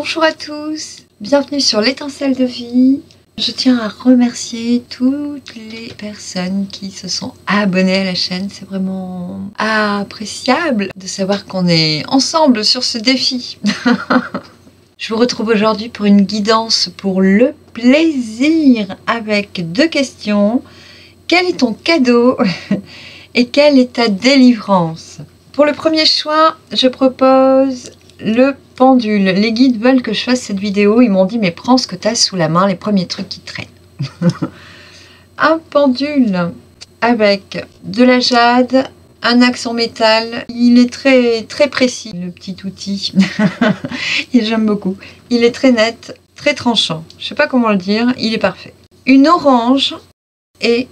Bonjour à tous, bienvenue sur l'étincelle de vie. Je tiens à remercier toutes les personnes qui se sont abonnées à la chaîne. C'est vraiment appréciable de savoir qu'on est ensemble sur ce défi. Je vous retrouve aujourd'hui pour une guidance pour le plaisir avec 2 questions. Quel est ton cadeau et quelle est ta délivrance? Pour le premier choix, je propose le pendule. Les guides veulent que je fasse cette vidéo. Ils m'ont dit, mais prends ce que tu as sous la main, les premiers trucs qui traînent. Un pendule avec de la jade, un axe en métal. Il est très précis, le petit outil. J'aime beaucoup. Il est très net, très tranchant. Je ne sais pas comment le dire, il est parfait. Une orange et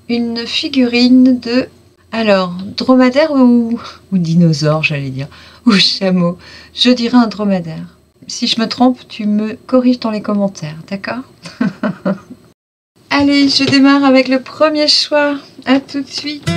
une figurine de... Alors, dromadaire ou dinosaure, j'allais dire, ou chameau. Je dirais un dromadaire. Si je me trompe, tu me corriges dans les commentaires, d'accord? Allez, je démarre avec le premier choix. À tout de suite.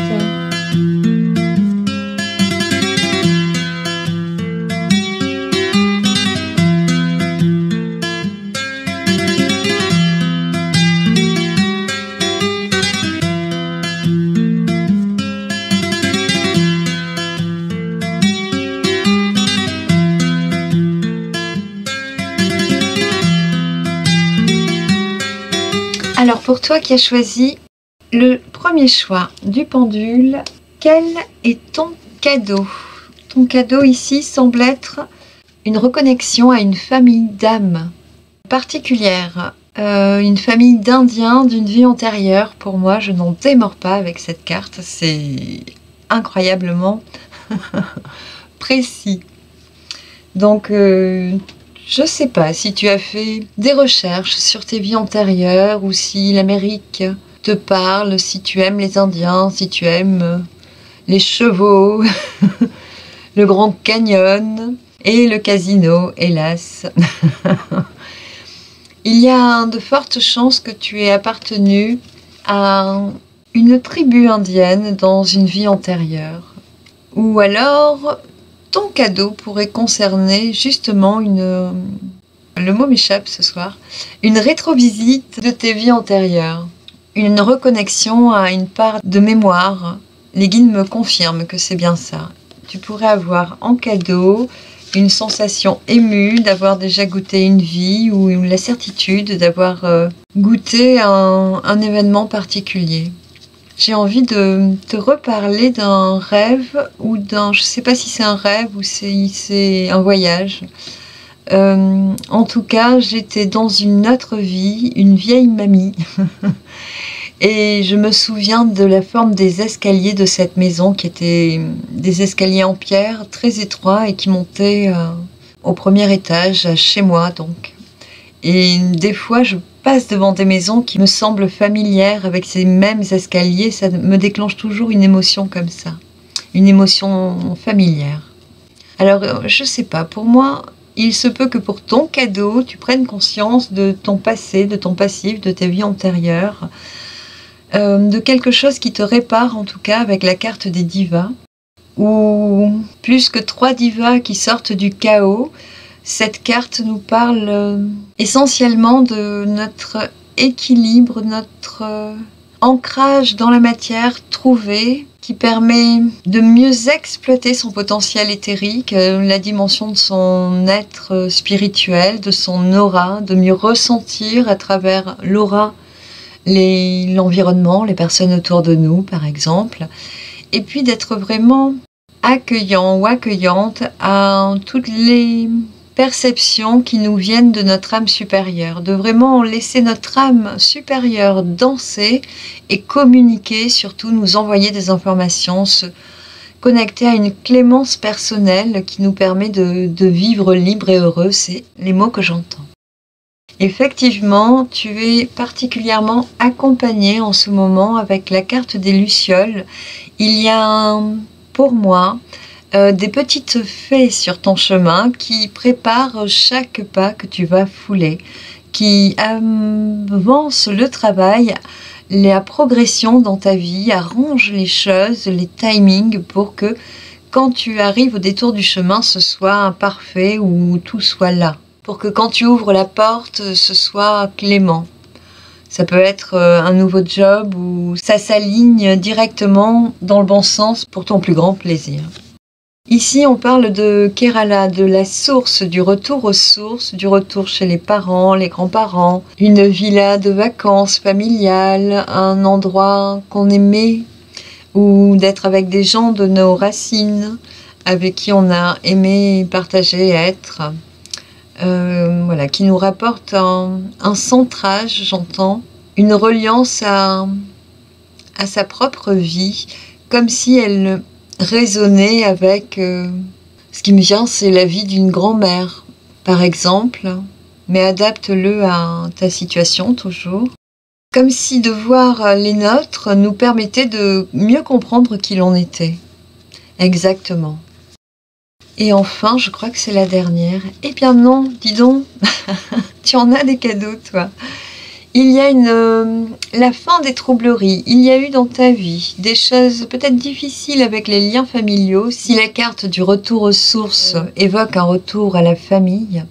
Alors pour toi qui as choisi le premier choix du pendule, quel est ton cadeau? Ton cadeau ici semble être une reconnexion à une famille d'âmes particulière, une famille d'Indiens d'une vie antérieure. Pour moi, je n'en démords pas avec cette carte, c'est incroyablement précis. Donc... je ne sais pas si tu as fait des recherches sur tes vies antérieures ou si l'Amérique te parle, si tu aimes les Indiens, si tu aimes les chevaux, le Grand Canyon et le casino, hélas. Il y a de fortes chances que tu aies appartenu à une tribu indienne dans une vie antérieure. Ou alors... ton cadeau pourrait concerner justement le mot m'échappe ce soir, une rétrovisite de tes vies antérieures, une reconnexion à une part de mémoire. Les guides me confirment que c'est bien ça. Tu pourrais avoir en cadeau une sensation émue d'avoir déjà goûté une vie ou la certitude d'avoir goûté un événement particulier. J'ai envie de te reparler d'un rêve ou d'un... je ne sais pas si c'est un rêve ou si c'est un voyage. En tout cas, j'étais dans une autre vie, une vieille mamie. Et je me souviens de la forme des escaliers de cette maison qui étaient des escaliers en pierre très étroits et qui montaient au premier étage, chez moi donc. Et des fois, je passe devant des maisons qui me semblent familières avec ces mêmes escaliers, ça me déclenche toujours une émotion comme ça, une émotion familière. Alors, je sais pas, pour moi, il se peut que pour ton cadeau, tu prennes conscience de ton passé, de ton passif, de tes vies antérieures, de quelque chose qui te répare en tout cas avec la carte des divas, ou plus que 3 divas qui sortent du chaos. Cette carte nous parle essentiellement de notre équilibre, notre ancrage dans la matière trouvé, qui permet de mieux exploiter son potentiel éthérique, la dimension de son être spirituel, de son aura, de mieux ressentir à travers l'aura l'environnement, les personnes autour de nous par exemple, et puis d'être vraiment accueillant ou accueillante à toutes les perceptions qui nous viennent de notre âme supérieure, de vraiment laisser notre âme supérieure danser et communiquer, surtout nous envoyer des informations, se connecter à une clémence personnelle qui nous permet de vivre libre et heureux, c'est les mots que j'entends. Effectivement, tu es particulièrement accompagné en ce moment avec la carte des Lucioles. Il y a, pour moi, des petites fées sur ton chemin qui préparent chaque pas que tu vas fouler, qui avancent le travail, la progression dans ta vie, arrangent les choses, les timings pour que quand tu arrives au détour du chemin, ce soit parfait ou tout soit là. pour que quand tu ouvres la porte, ce soit clément. Ça peut être un nouveau job ou ça s'aligne directement dans le bon sens pour ton plus grand plaisir. Ici, on parle de Kerala, de la source, du retour aux sources, du retour chez les parents, les grands-parents, une villa de vacances familiales, un endroit qu'on aimait, ou d'être avec des gens de nos racines, avec qui on a aimé partager, être, voilà, qui nous rapporte un centrage, j'entends, une reliance à sa propre vie, comme si elle résonner avec ce qui me vient, c'est la vie d'une grand-mère, par exemple, mais adapte-le à ta situation toujours. Comme si de voir les nôtres nous permettait de mieux comprendre qui l'on était. Exactement. Et enfin, je crois que c'est la dernière. Eh bien non, dis donc, tu en as des cadeaux, toi. Il y a la fin des troubleries. Il y a eu dans ta vie des choses peut-être difficiles avec les liens familiaux. Si la carte du retour aux sources évoque un retour à la famille,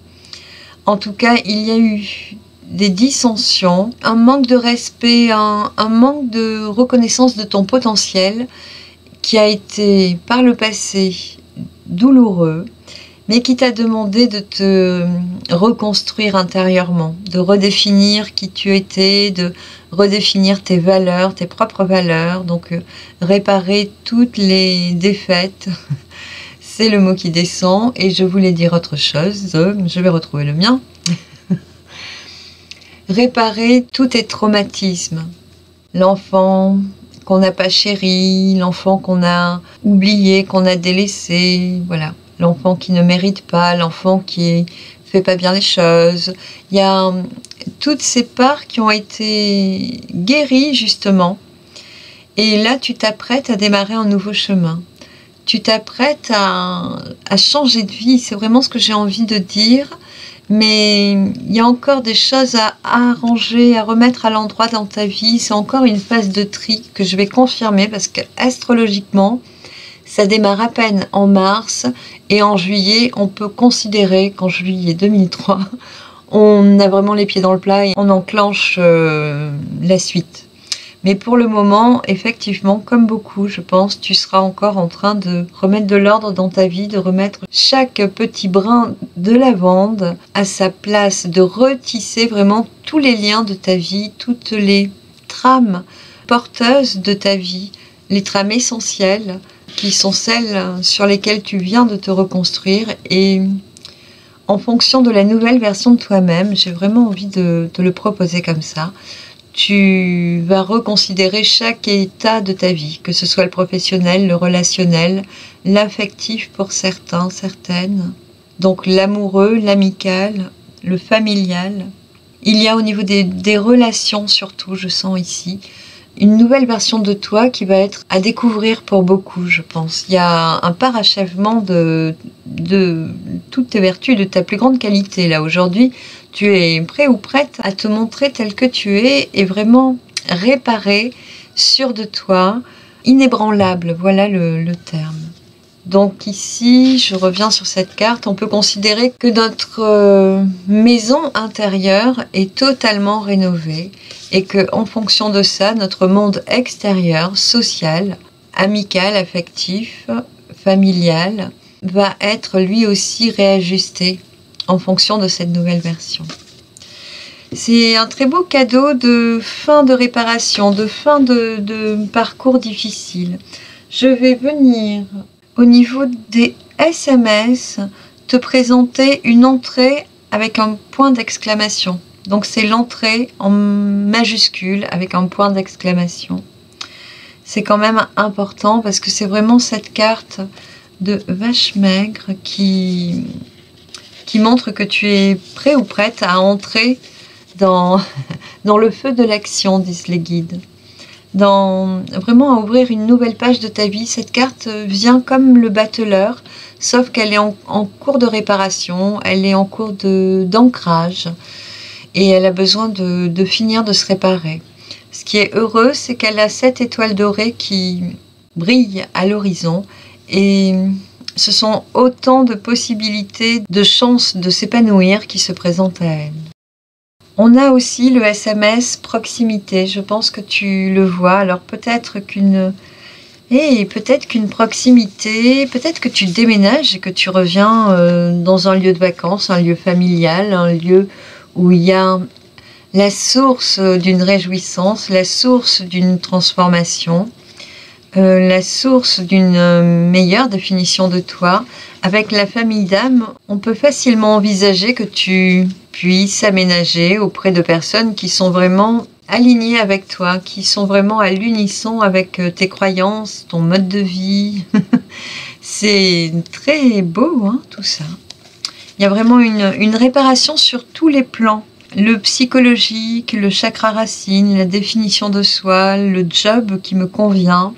en tout cas, il y a eu des dissensions, un manque de respect, un manque de reconnaissance de ton potentiel qui a été par le passé douloureux, mais qui t'a demandé de te reconstruire intérieurement, de redéfinir qui tu étais, de redéfinir tes valeurs, tes propres valeurs, donc réparer toutes les défaites. C'est le mot qui descend, et je voulais dire autre chose, je vais retrouver le mien. Réparer tous tes traumatismes. L'enfant qu'on n'a pas chéri, l'enfant qu'on a oublié, qu'on a délaissé, voilà. L'enfant qui ne mérite pas, l'enfant qui fait pas bien les choses. Il y a toutes ces parts qui ont été guéries justement. Et là, tu t'apprêtes à démarrer un nouveau chemin. Tu t'apprêtes à changer de vie. C'est vraiment ce que j'ai envie de dire. Mais il y a encore des choses à arranger, à remettre à l'endroit dans ta vie. C'est encore une phase de tri que je vais confirmer parce qu'astrologiquement, ça démarre à peine en mars et en juillet, on peut considérer qu'en juillet 2003, on a vraiment les pieds dans le plat et on enclenche la suite. Mais pour le moment, effectivement, comme beaucoup, je pense, tu seras encore en train de remettre de l'ordre dans ta vie, de remettre chaque petit brin de lavande à sa place, de retisser vraiment tous les liens de ta vie, toutes les trames porteuses de ta vie, les trames essentielles qui sont celles sur lesquelles tu viens de te reconstruire. Et en fonction de la nouvelle version de toi-même, j'ai vraiment envie de te le proposer comme ça. Tu vas reconsidérer chaque état de ta vie, que ce soit le professionnel, le relationnel, l'affectif pour certains, certaines. Donc l'amoureux, l'amical, le familial. Il y a au niveau des relations surtout, je sens ici, une nouvelle version de toi qui va être à découvrir pour beaucoup, je pense. Il y a un parachèvement de toutes tes vertus, de ta plus grande qualité. Là, aujourd'hui, tu es prêt ou prête à te montrer tel que tu es et vraiment réparé, sûr de toi, inébranlable. Voilà le terme. Donc ici, je reviens sur cette carte, on peut considérer que notre maison intérieure est totalement rénovée et que en fonction de ça, notre monde extérieur, social, amical, affectif, familial, va être lui aussi réajusté en fonction de cette nouvelle version. C'est un très beau cadeau de fin de réparation, de fin de parcours difficile. Je vais venir au niveau des SMS, te présenter une entrée avec un point d'exclamation. Donc c'est l'entrée en majuscule avec un point d'exclamation. C'est quand même important parce que c'est vraiment cette carte de vache maigre qui montre que tu es prêt ou prête à entrer dans le feu de l'action, disent les guides. Vraiment à ouvrir une nouvelle page de ta vie. Cette carte vient comme le battleur, sauf qu'elle est en cours de réparation, elle est en cours d'ancrage et elle a besoin de finir de se réparer. Ce qui est heureux, c'est qu'elle a 7 étoiles dorées qui brillent à l'horizon et ce sont autant de possibilités, de chances de s'épanouir qui se présentent à elle. On a aussi le SMS proximité. Je pense que tu le vois. Alors peut-être qu'une proximité, peut-être que tu déménages et que tu reviens dans un lieu de vacances, un lieu familial, un lieu où il y a la source d'une réjouissance, la source d'une transformation, la source d'une meilleure définition de toi. Avec la famille d'âme, on peut facilement envisager que tu puisses aménager auprès de personnes qui sont vraiment alignées avec toi, qui sont vraiment à l'unisson avec tes croyances, ton mode de vie. C'est très beau, hein, tout ça. Il y a vraiment une réparation sur tous les plans. Le psychologique, le chakra racine, la définition de soi, le job qui me convient,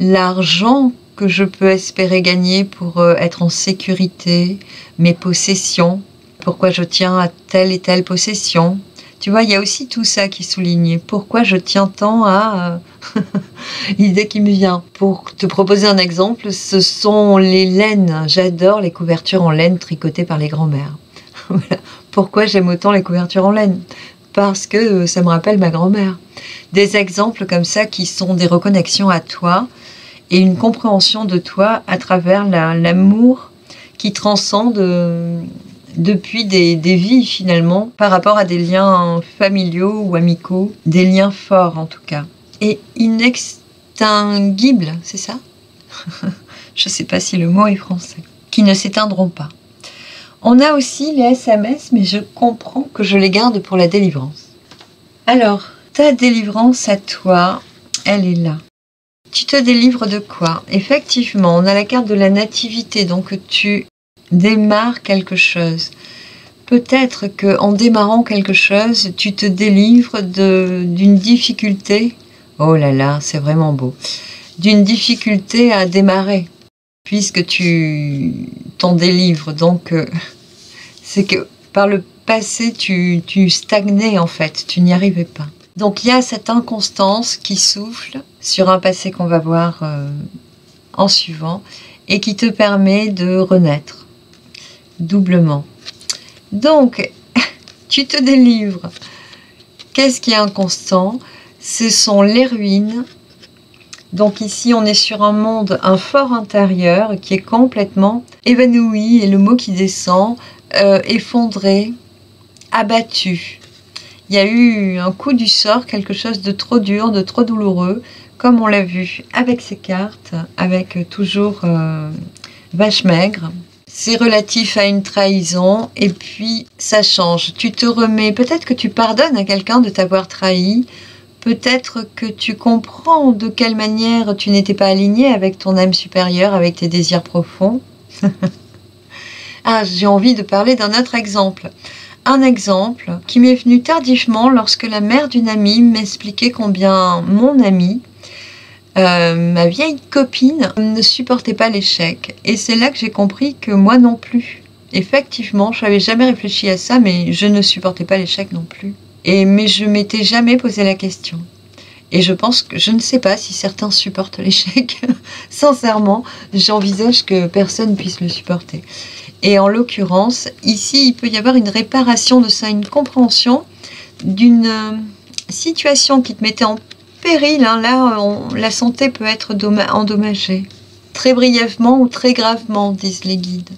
l'argent que je peux espérer gagner pour être en sécurité, mes possessions, pourquoi je tiens à telle et telle possession. Tu vois, il y a aussi tout ça qui est souligné. Pourquoi je tiens tant à l'idée qui me vient. Pour te proposer un exemple, ce sont les laines. J'adore les couvertures en laine tricotées par les grands-mères. Voilà. Pourquoi j'aime autant les couvertures en laine? Parce que ça me rappelle ma grand-mère. Des exemples comme ça qui sont des reconnexions à toi et une compréhension de toi à travers l'amour qui transcende depuis des vies finalement par rapport à des liens familiaux ou amicaux, des liens forts en tout cas. Et inextinguibles, c'est ça? Je ne sais pas si le mot est français. Qui ne s'éteindront pas. On a aussi les SMS, mais je comprends que je les garde pour la délivrance. Alors, ta délivrance à toi, elle est là. Tu te délivres de quoi? Effectivement, on a la carte de la nativité, donc tu démarres quelque chose. Peut-être qu'en démarrant quelque chose, tu te délivres d'une difficulté. Oh là là, c'est vraiment beau. D'une difficulté à démarrer, puisque tu t'en délivres. Donc, c'est que par le passé, tu stagnais en fait, tu n'y arrivais pas. Donc il y a cette inconstance qui souffle sur un passé qu'on va voir en suivant et qui te permet de renaître doublement. Donc, tu te délivres. Qu'est-ce qui est inconstant? Ce sont les ruines. Donc ici, on est sur un monde, un fort intérieur qui est complètement évanoui, et le mot qui descend, effondré, abattu. Il y a eu un coup du sort, quelque chose de trop dur, de trop douloureux, comme on l'a vu avec ces cartes, avec toujours vache maigre. C'est relatif à une trahison, et puis ça change. Tu te remets, peut-être que tu pardonnes à quelqu'un de t'avoir trahi, peut-être que tu comprends de quelle manière tu n'étais pas aligné avec ton âme supérieure, avec tes désirs profonds. Ah, j'ai envie de parler d'un autre exemple. Un exemple qui m'est venu tardivement lorsque la mère d'une amie m'expliquait combien mon amie, ma vieille copine, ne supportait pas l'échec. Et c'est là que j'ai compris que moi non plus. Effectivement, je n'avais jamais réfléchi à ça, mais je ne supportais pas l'échec non plus. Mais je m'étais jamais posé la question. Et je pense que je ne sais pas si certains supportent l'échec. Sincèrement, j'envisage que personne puisse le supporter. Et en l'occurrence, ici, il peut y avoir une réparation de ça, une compréhension d'une situation qui te mettait en péril. Hein. Là, la santé peut être endommagée. Très brièvement ou très gravement, disent les guides.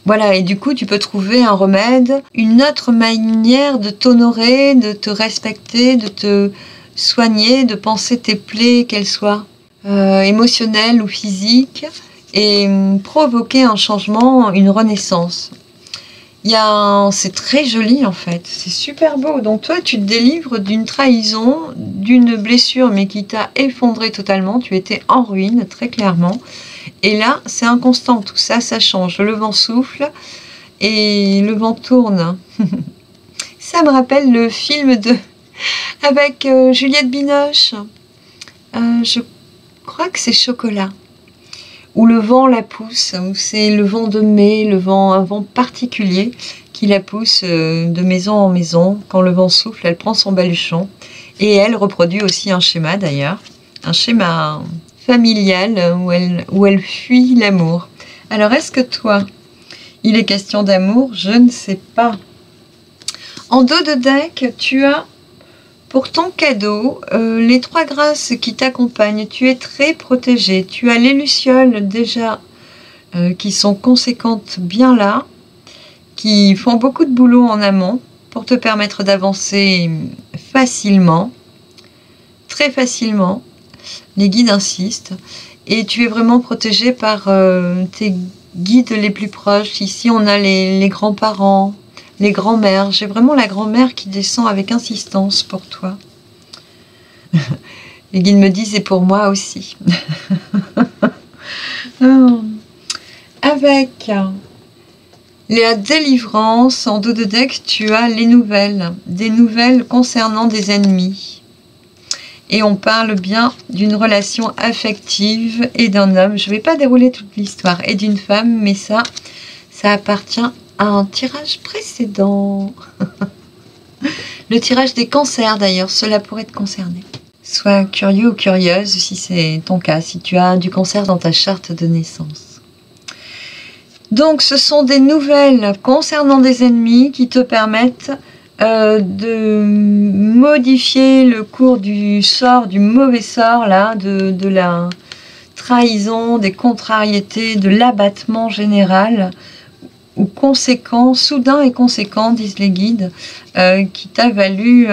Voilà, et du coup, tu peux trouver un remède, une autre manière de t'honorer, de te respecter, de te soigner, de penser tes plaies, qu'elles soient émotionnelles ou physiques, et provoquer un changement, une renaissance. C'est très joli en fait, c'est super beau. Donc toi, tu te délivres d'une trahison, d'une blessure, mais qui t'a effondré totalement. Tu étais en ruine, très clairement. Et là, c'est inconstant, tout ça, ça change. Le vent souffle et le vent tourne. Ça me rappelle le film avec Juliette Binoche. Je crois que c'est Chocolat. Où le vent la pousse, où c'est le vent de mai, un vent particulier qui la pousse de maison en maison. Quand le vent souffle, elle prend son baluchon et elle reproduit aussi un schéma d'ailleurs, un schéma familial où elle fuit l'amour. Alors, est-ce que toi, il est question d'amour? Je ne sais pas. En dos de deck, tu as pour ton cadeau les 3 grâces qui t'accompagnent. Tu es très protégé. Tu as les lucioles déjà qui sont conséquentes bien là, qui font beaucoup de boulot en amont pour te permettre d'avancer facilement, très facilement. Les guides insistent. Et tu es vraiment protégé par tes guides les plus proches. Ici, on a les grands-parents, les grands-mères. J'ai vraiment la grand-mère qui descend avec insistance pour toi. Les guides me disent, et pour moi aussi. Avec la délivrance, en dos de deck, tu as les nouvelles. Des nouvelles concernant des ennemis. Et on parle bien d'une relation affective et d'un homme. Je ne vais pas dérouler toute l'histoire. Et d'une femme, mais ça appartient à un tirage précédent. Le tirage des cancers d'ailleurs, cela pourrait te concerner. Sois curieux ou curieuse si c'est ton cas, si tu as du cancer dans ta charte de naissance. Donc ce sont des nouvelles concernant des ennemis qui te permettent de modifier le cours du sort, du mauvais sort là, de la trahison, des contrariétés, de l'abattement général ou conséquent, soudain et conséquent, disent les guides, qui t'a valu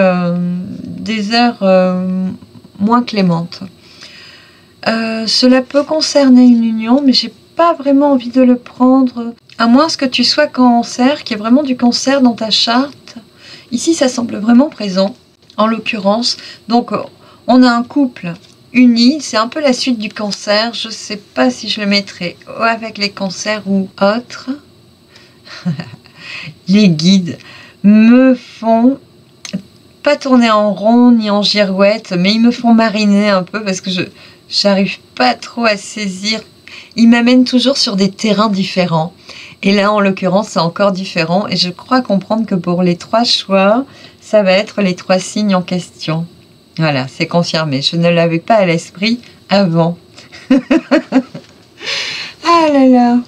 des heures moins clémentes. Cela peut concerner une union, mais j'ai pas vraiment envie de le prendre, à moins que tu sois cancer, qu'il y ait vraiment du cancer dans ta charte. Ici, ça semble vraiment présent, en l'occurrence. Donc, on a un couple uni, c'est un peu la suite du cancer. Je ne sais pas si je le mettrai avec les cancers ou autres. Les guides me font pas tourner en rond ni en girouette, mais ils me font mariner un peu parce que je n'arrive pas trop à saisir. Ils m'amènent toujours sur des terrains différents. Et là, en l'occurrence, c'est encore différent. Et je crois comprendre que pour les 3 choix, ça va être les 3 signes en question. Voilà, c'est confirmé. Je ne l'avais pas à l'esprit avant. Ah là là,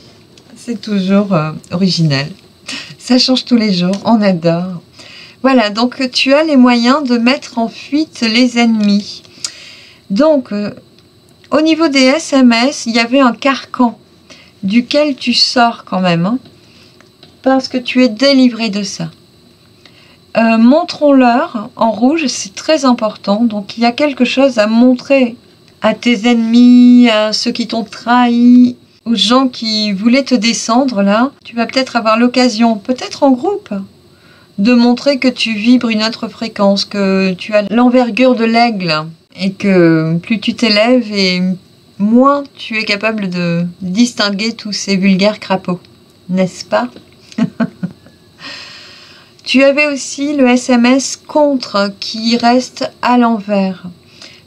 c'est toujours original. Ça change tous les jours, on adore. Voilà, donc tu as les moyens de mettre en fuite les ennemis. Donc, au niveau des SMS, il y avait un carcan duquel tu sors quand même, hein, parce que tu es délivré de ça. Montrons-leur en rouge, c'est très important. Donc, il y a quelque chose à montrer à tes ennemis, à ceux qui t'ont trahi, aux gens qui voulaient te descendre là. Tu vas peut-être avoir l'occasion, peut-être en groupe, de montrer que tu vibres une autre fréquence, que tu as l'envergure de l'aigle et que plus tu t'élèves et moins tu es capable de distinguer tous ces vulgaires crapauds, n'est-ce pas? Tu avais aussi le SMS contre qui reste à l'envers.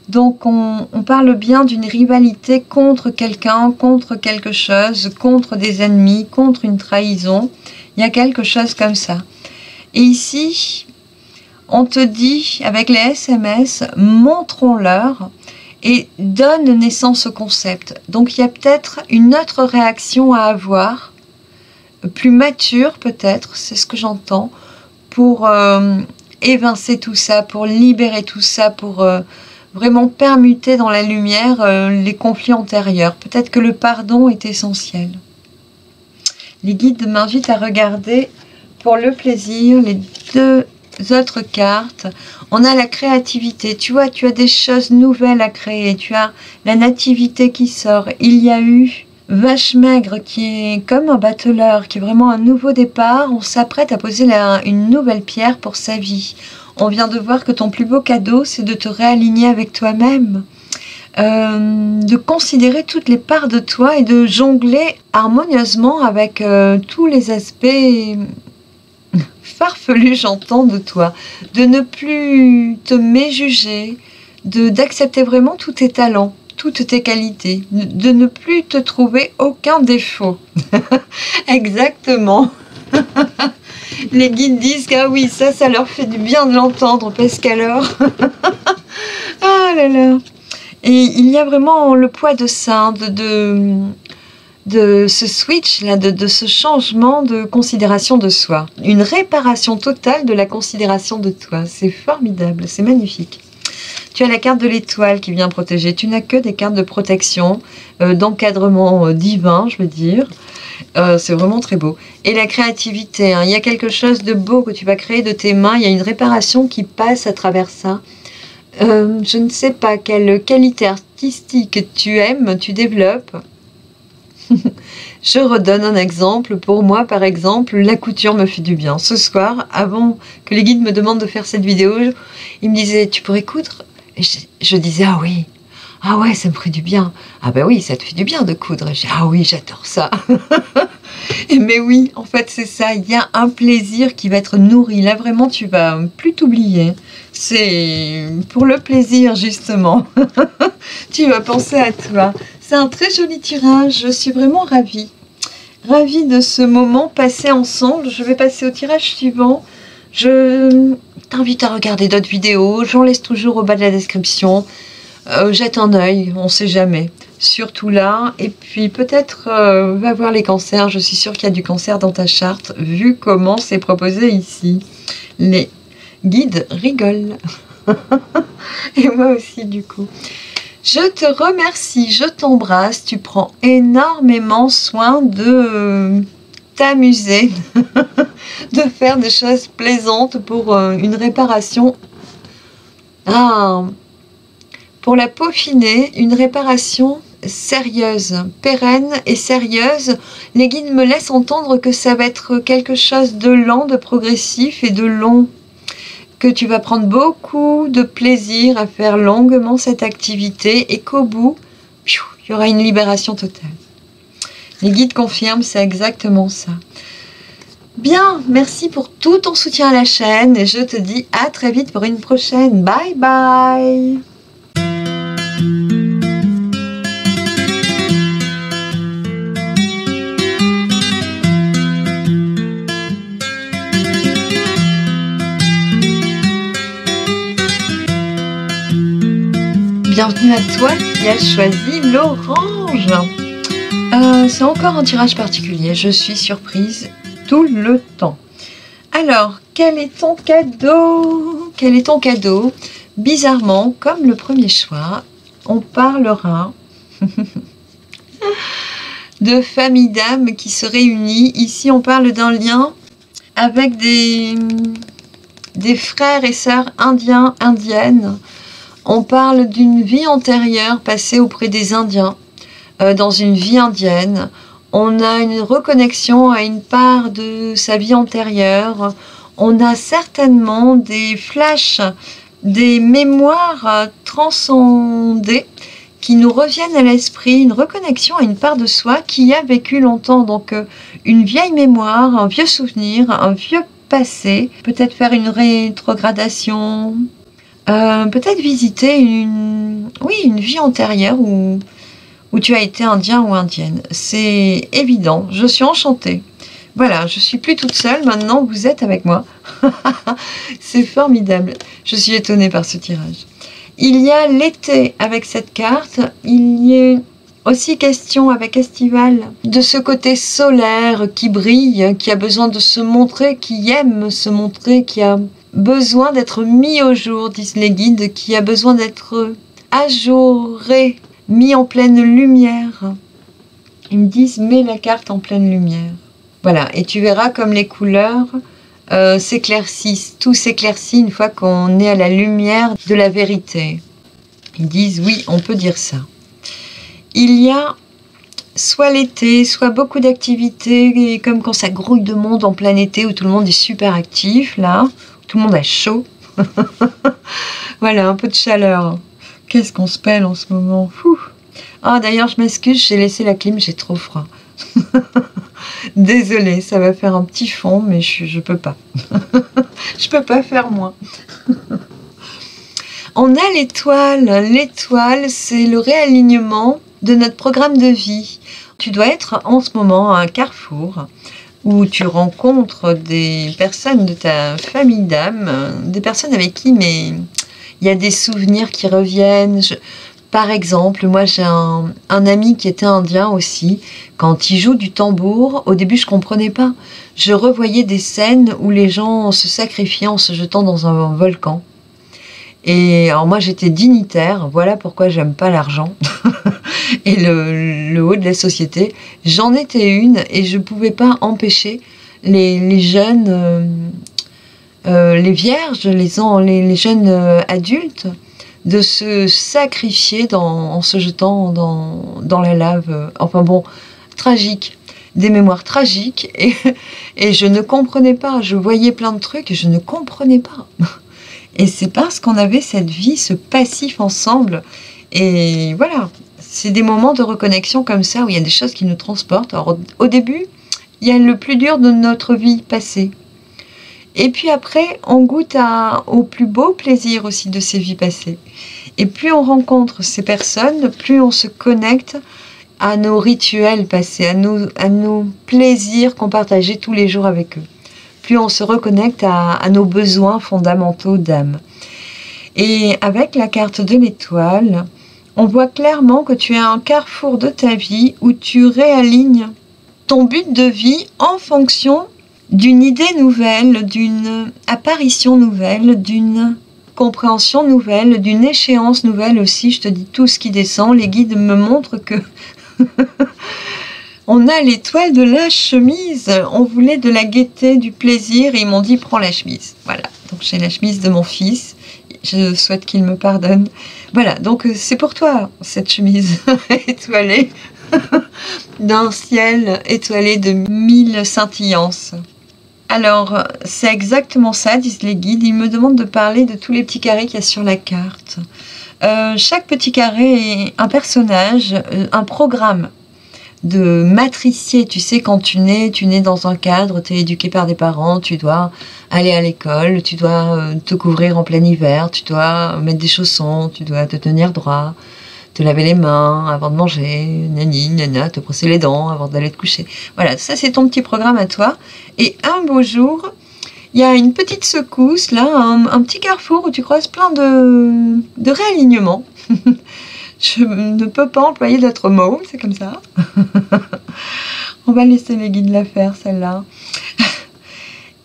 Donc on parle bien d'une rivalité contre quelqu'un, contre quelque chose, contre des ennemis, contre une trahison. Il y a quelque chose comme ça. Et ici, on te dit, avec les SMS, montrons-leur et donne naissance au concept. Donc il y a peut-être une autre réaction à avoir, plus mature peut-être, c'est ce que j'entends, pour évincer tout ça, pour libérer tout ça, pour vraiment permuter dans la lumière les conflits antérieurs. Peut-être que le pardon est essentiel. Les guides m'invitent à regarder pour le plaisir les 2 autres cartes. On a la créativité, tu vois, tu as des choses nouvelles à créer, tu as la nativité qui sort. Il y a eu Vache Maigre qui est comme un battleur, qui est vraiment un nouveau départ. On s'apprête à poser une nouvelle pierre pour sa vie. On vient de voir que ton plus beau cadeau, c'est de te réaligner avec toi-même, de considérer toutes les parts de toi et de jongler harmonieusement avec tous les aspects farfelus, j'entends, de toi, de ne plus te méjuger, d'accepter vraiment tous tes talents, toutes tes qualités, de ne plus te trouver aucun défaut. Exactement. Les guides disent que ah oui, ça leur fait du bien de l'entendre, parce qu'alors... Ah là là. Et il y a vraiment le poids de ça, de ce switch, là, de ce changement de considération de soi. Une réparation totale de la considération de toi. C'est formidable, c'est magnifique. Tu as la carte de l'étoile qui vient protéger. Tu n'as que des cartes de protection, d'encadrement divin, je veux dire. C'est vraiment très beau. Et la créativité, hein. Il y a quelque chose de beau que tu vas créer de tes mains. Il y a une réparation qui passe à travers ça. Je ne sais pas quelle qualité artistique tu aimes, tu développes. Je redonne un exemple. Pour moi, par exemple, la couture me fait du bien. Ce soir, avant que les guides me demandent de faire cette vidéo, ils me disaient, tu pourrais coudre? Et je disais, ah oui. Ah ouais, ça me ferait du bien. Ah ben oui, ça te fait du bien de coudre. Ah oui, j'adore ça. Mais oui, en fait, c'est ça. Il y a un plaisir qui va être nourri. Là, vraiment, tu vas plus t'oublier. C'est pour le plaisir, justement. Tu vas penser à toi. C'est un très joli tirage. Je suis vraiment ravie. Ravie de ce moment passé ensemble. Je vais passer au tirage suivant. Je t'invite à regarder d'autres vidéos. J'en laisse toujours au bas de la description. Jette un œil, on ne sait jamais. Surtout là. Et puis peut-être va voir les cancers. Je suis sûre qu'il y a du cancer dans ta charte, vu comment c'est proposé ici. Les guides rigolent. Et moi aussi, du coup. Je te remercie, je t'embrasse. Tu prends énormément soin de t'amuser, de faire des choses plaisantes pour une réparation. Pour la peaufiner, une réparation sérieuse, pérenne et sérieuse. Les guides me laissent entendre que ça va être quelque chose de lent, de progressif et de long. Que tu vas prendre beaucoup de plaisir à faire longuement cette activité et qu'au bout, il y aura une libération totale. Les guides confirment, c'est exactement ça. Bien, merci pour tout ton soutien à la chaîne et je te dis à très vite pour une prochaine. Bye bye. Bienvenue à toi qui as choisi l'orange. C'est encore un tirage particulier. Je suis surprise tout le temps. Alors, quel est ton cadeau? Quel est ton cadeau? Bizarrement, comme le premier choix, on parlera de famille d'âmes qui se réunit. Ici, on parle d'un lien avec des frères et sœurs indiens, indiennes. On parle d'une vie antérieure passée auprès des Indiens, dans une vie indienne. On a une reconnexion à une part de sa vie antérieure. On a certainement des flashs, des mémoires transcendées qui nous reviennent à l'esprit, une reconnexion à une part de soi qui a vécu longtemps. Donc une vieille mémoire, un vieux souvenir, un vieux passé, peut-être faire une rétrogradation, peut-être visiter une vie antérieure où tu as été indien ou indienne. C'est évident, je suis enchantée. Voilà, je suis plus toute seule, maintenant vous êtes avec moi. C'est formidable, je suis étonnée par ce tirage. Il y a l'été avec cette carte, il y a aussi question avec Estival de ce côté solaire qui brille, qui a besoin de se montrer, qui aime se montrer, qui a besoin d'être mis au jour, disent les guides, qui a besoin d'être ajouré, mis en pleine lumière. Ils me disent, mets la carte en pleine lumière. Voilà, et tu verras comme les couleurs s'éclaircissent. Tout s'éclaircit une fois qu'on est à la lumière de la vérité. Ils disent, oui, on peut dire ça. Il y a soit l'été, soit beaucoup d'activités, comme quand ça grouille de monde en plein été, où tout le monde est super actif, là. Tout le monde a chaud. Voilà, un peu de chaleur. Qu'est-ce qu'on se pèle en ce moment. Ah, d'ailleurs, je m'excuse, j'ai laissé la clim, j'ai trop froid. Désolée, ça va faire un petit fond, mais je peux pas. Je peux pas faire moins. On a l'étoile. L'étoile, c'est le réalignement de notre programme de vie. Tu dois être en ce moment à un carrefour où tu rencontres des personnes de ta famille d'âme, des personnes avec qui il y a des souvenirs qui reviennent. Par exemple, moi j'ai un ami qui était indien aussi. Quand il joue du tambour, au début je comprenais pas. Je revoyais des scènes où les gens se sacrifiaient en se jetant dans un volcan. Et alors moi j'étais dignitaire, voilà pourquoi j'aime pas l'argent et le haut de la société. J'en étais une et je pouvais pas empêcher les jeunes, les vierges, les jeunes adultes de se sacrifier en se jetant dans la lave. Enfin bon, tragique. Des mémoires tragiques et je ne comprenais pas. Je voyais plein de trucs et je ne comprenais pas. Et c'est parce qu'on avait cette vie, ce passif ensemble. Et voilà, c'est des moments de reconnexion comme ça où il y a des choses qui nous transportent. Alors, au début, il y a le plus dur de notre vie passée. Et puis après, on goûte au plus beau plaisir aussi de ces vies passées. Et plus on rencontre ces personnes, plus on se connecte à nos rituels passés, à nos plaisirs qu'on partageait tous les jours avec eux. Plus on se reconnecte à nos besoins fondamentaux d'âme. Et avec la carte de l'étoile, on voit clairement que tu es à un carrefour de ta vie où tu réalignes ton but de vie en fonction d'une idée nouvelle, d'une apparition nouvelle, d'une compréhension nouvelle, d'une échéance nouvelle aussi. Je te dis tout ce qui descend. Les guides me montrent que on a l'étoile de la chemise. On voulait de la gaieté, du plaisir et ils m'ont dit prends la chemise. Voilà, donc j'ai la chemise de mon fils. Je souhaite qu'il me pardonne. Voilà, donc c'est pour toi cette chemise étoilée d'un ciel étoilé de 1000 scintillances. Alors, c'est exactement ça, disent les guides. Ils me demandent de parler de tous les petits carrés qu'il y a sur la carte. Chaque petit carré est un personnage, un programme de matricier. Tu sais, quand tu nais dans un cadre, tu es éduqué par des parents, tu dois aller à l'école, tu dois te couvrir en plein hiver, tu dois mettre des chaussons, tu dois te tenir droit, te laver les mains avant de manger, nani, nana, te brosser les dents avant d'aller te coucher. Voilà, ça c'est ton petit programme à toi. Et un beau jour, il y a une petite secousse, là, un petit carrefour où tu croises plein de réalignements. Je ne peux pas employer d'autres mots, c'est comme ça. On va laisser les guides la faire, celle-là.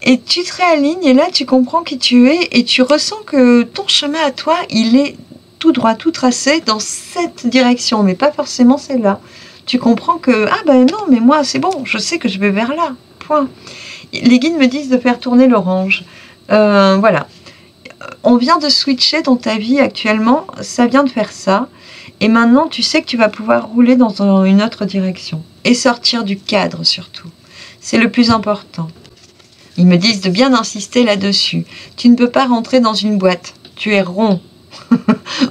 Et tu te réalignes et là, tu comprends qui tu es et tu ressens que ton chemin à toi, il est tout droit, tout tracé dans cette direction, mais pas forcément celle-là. Tu comprends que, ah ben non, mais moi, c'est bon, je sais que je vais vers là, point. Les guides me disent de faire tourner l'orange. Voilà. On vient de switcher dans ta vie actuellement, ça vient de faire ça. Et maintenant, tu sais que tu vas pouvoir rouler dans une autre direction. Et sortir du cadre, surtout. C'est le plus important. Ils me disent de bien insister là-dessus. Tu ne peux pas rentrer dans une boîte. Tu es rond.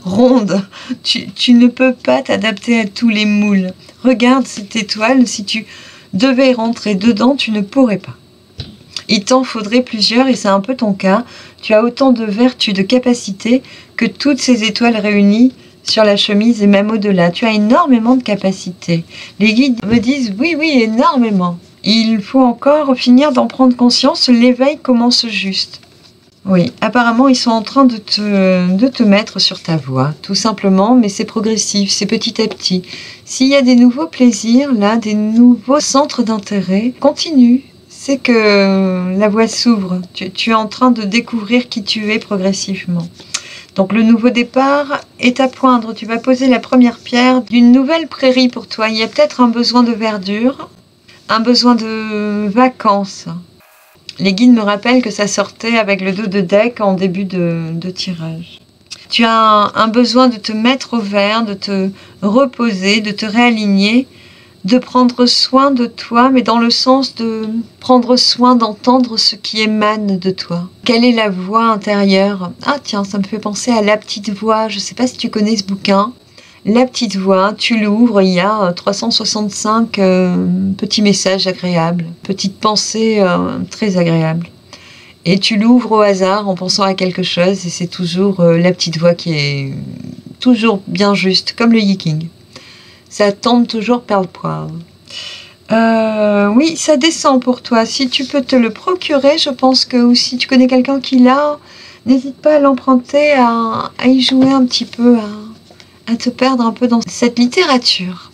Ronde. Tu ne peux pas t'adapter à tous les moules. Regarde cette étoile. Si tu devais rentrer dedans, tu ne pourrais pas. Il t'en faudrait plusieurs et c'est un peu ton cas. Tu as autant de vertus, de capacités que toutes ces étoiles réunies sur la chemise et même au-delà. Tu as énormément de capacités. Les guides me disent oui, énormément. Il faut encore finir d'en prendre conscience. L'éveil commence juste. Oui, apparemment, ils sont en train de te mettre sur ta voie, tout simplement, mais c'est progressif, c'est petit à petit. S'il y a des nouveaux plaisirs, là, des nouveaux centres d'intérêt, continue. C'est que la voie s'ouvre. Tu es en train de découvrir qui tu es progressivement. Donc le nouveau départ est à poindre. Tu vas poser la première pierre d'une nouvelle prairie pour toi. Il y a peut-être un besoin de verdure, un besoin de vacances. Les guides me rappellent que ça sortait avec le dos de deck en début de tirage. Tu as un besoin de te mettre au vert, de te reposer, de te réaligner, de prendre soin de toi, mais dans le sens de prendre soin d'entendre ce qui émane de toi. Quelle est la voix intérieure? Ah tiens, ça me fait penser à La Petite Voix. Je ne sais pas si tu connais ce bouquin. La Petite Voix, tu l'ouvres, il y a 365 petits messages agréables, petites pensées très agréables. Et tu l'ouvres au hasard en pensant à quelque chose et c'est toujours la petite voix qui est toujours bien juste, comme le yiking. Ça tombe toujours perle poivre. Oui, ça descend pour toi. Si tu peux te le procurer, je pense que, ou si tu connais quelqu'un qui l'a, n'hésite pas à l'emprunter, à y jouer un petit peu, à te perdre un peu dans cette littérature.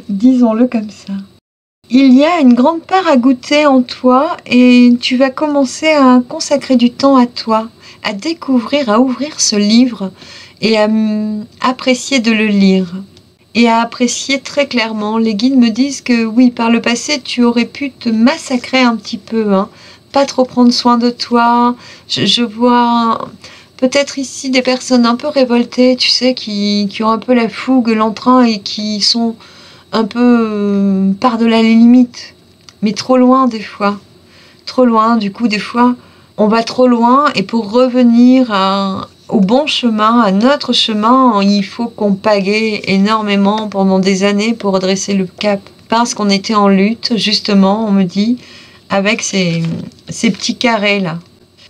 Disons-le comme ça. Il y a une grande part à goûter en toi et tu vas commencer à consacrer du temps à toi, à découvrir, à ouvrir ce livre et à apprécier de le lire. Et à apprécier très clairement. Les guides me disent que oui, par le passé, tu aurais pu te massacrer un petit peu, hein. Pas trop prendre soin de toi. Je vois peut-être ici des personnes un peu révoltées, tu sais, qui ont un peu la fougue, l'entrain et qui sont un peu par-delà les limites. Mais trop loin des fois. Trop loin, du coup, des fois, on va trop loin et pour revenir au bon chemin, à notre chemin, il faut qu'on pagaie énormément pendant des années pour redresser le cap. Parce qu'on était en lutte, justement, on me dit, avec ces petits carrés-là.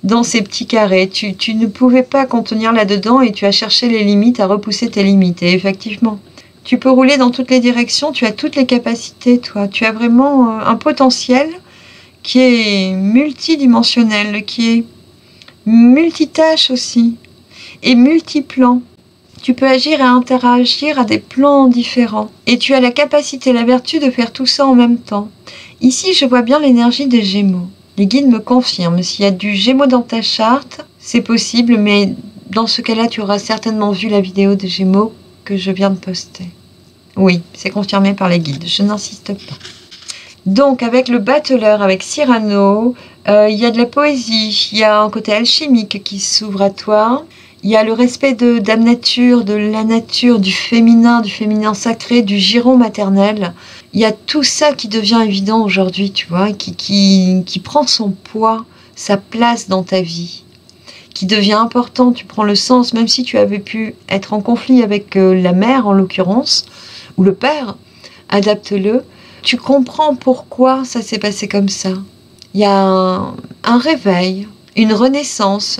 Dans ces petits carrés, tu ne pouvais pas contenir là-dedans et tu as cherché les limites, à repousser tes limites. Et effectivement, tu peux rouler dans toutes les directions, tu as toutes les capacités, toi. Tu as vraiment un potentiel qui est multidimensionnel, qui est multitâche aussi. Et multiplan. Tu peux agir et interagir à des plans différents. Et tu as la capacité et la vertu de faire tout ça en même temps. Ici, je vois bien l'énergie des Gémeaux. Les guides me confirment. S'il y a du Gémeaux dans ta charte, c'est possible, mais dans ce cas-là, tu auras certainement vu la vidéo des Gémeaux que je viens de poster. Oui, c'est confirmé par les guides. Je n'insiste pas. Donc, avec le battleur, avec Cyrano, il y a de la poésie, il y a un côté alchimique qui s'ouvre à toi. Il y a le respect de la nature, du féminin sacré, du giron maternel. Il y a tout ça qui devient évident aujourd'hui, tu vois, qui prend son poids, sa place dans ta vie, qui devient important. Tu prends le sens, même si tu avais pu être en conflit avec la mère, en l'occurrence, ou le père, adapte-le. Tu comprends pourquoi ça s'est passé comme ça. Il y a un réveil, une renaissance,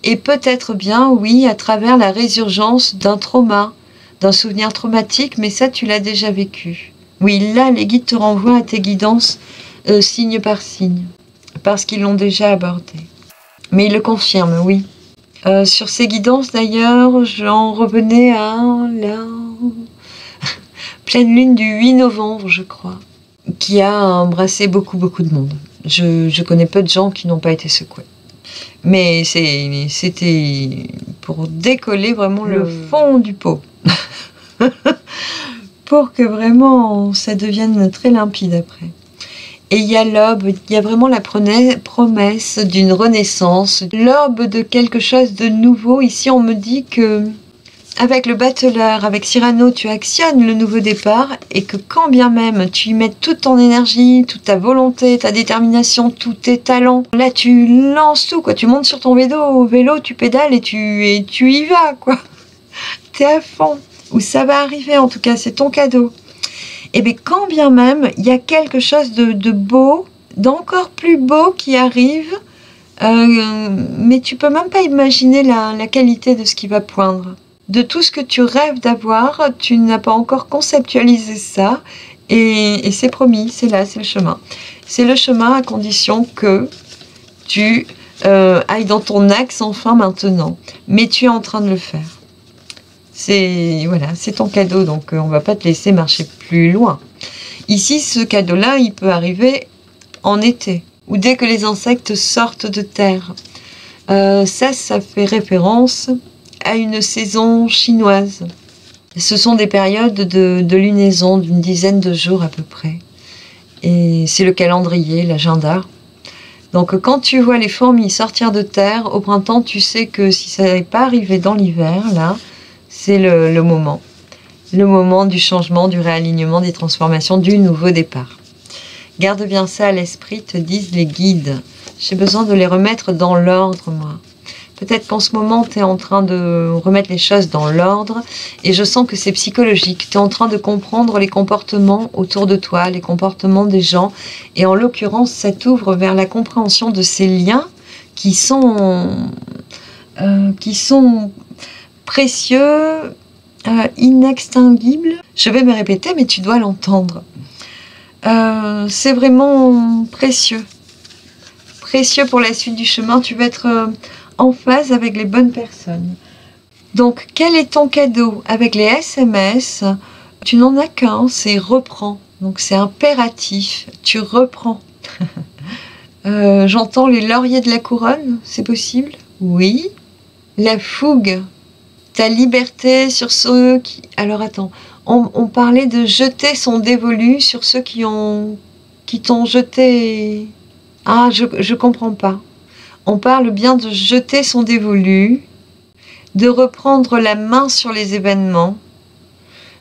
et peut-être bien, oui, à travers la résurgence d'un trauma, d'un souvenir traumatique, mais ça, tu l'as déjà vécu. Oui, là, les guides te renvoient à tes guidances signe par signe, parce qu'ils l'ont déjà abordé. Mais ils le confirment, oui. Sur ces guidances, d'ailleurs, j'en revenais à la pleine lune du 8 novembre, je crois, qui a embrassé beaucoup de monde. Je connais peu de gens qui n'ont pas été secoués. Mais c'était pour décoller vraiment le fond du pot. Pour que vraiment ça devienne très limpide après. Et il y a l'aube, il y a vraiment la promesse d'une renaissance, l'aube de quelque chose de nouveau. Ici, on me dit que avec le battleur, avec Cyrano, tu actionnes le nouveau départ et que quand bien même tu y mets toute ton énergie, toute ta volonté, ta détermination, tous tes talents, là tu lances tout, quoi. Tu montes sur ton vélo, tu pédales et tu y vas, quoi. T'es à fond. Ou ça va arriver, en tout cas, c'est ton cadeau. Et bien quand bien même il y a quelque chose de beau, d'encore plus beau qui arrive, mais tu peux même pas imaginer la qualité de ce qui va poindre. De tout ce que tu rêves d'avoir, tu n'as pas encore conceptualisé ça, et c'est promis, c'est là, c'est le chemin. C'est le chemin à condition que tu ailles dans ton axe enfin maintenant. Mais tu es en train de le faire. C'est ton cadeau, donc on va pas te laisser marcher plus loin. Ici, ce cadeau-là, il peut arriver en été, ou dès que les insectes sortent de terre. Ça fait référence à une saison chinoise. Ce sont des périodes de lunaison d'une dizaine de jours à peu près. Et c'est le calendrier, l'agenda. Donc quand tu vois les fourmis sortir de terre, au printemps, tu sais que si ça n'est pas arrivé dans l'hiver, là, c'est le moment. Le moment du changement, du réalignement, des transformations, du nouveau départ. Garde bien ça à l'esprit, te disent les guides. J'ai besoin de les remettre dans l'ordre, moi. Peut-être qu'en ce moment, tu es en train de remettre les choses dans l'ordre et je sens que c'est psychologique. Tu es en train de comprendre les comportements autour de toi, les comportements des gens. Et en l'occurrence, ça t'ouvre vers la compréhension de ces liens qui sont précieux, inextinguibles. Je vais me répéter, mais tu dois l'entendre. C'est vraiment précieux. Précieux pour la suite du chemin. Tu vas être en phase avec les bonnes personnes. Donc, quel est ton cadeau? Avec les SMS, tu n'en as qu'un, c'est reprends. Donc, c'est impératif, tu reprends. J'entends les lauriers de la couronne, c'est possible? Oui. La fougue, ta liberté sur ceux qui... Alors, attends, on parlait de jeter son dévolu sur ceux qui t'ont jeté... Ah, je comprends pas. On parle bien de jeter son dévolu, de reprendre la main sur les événements,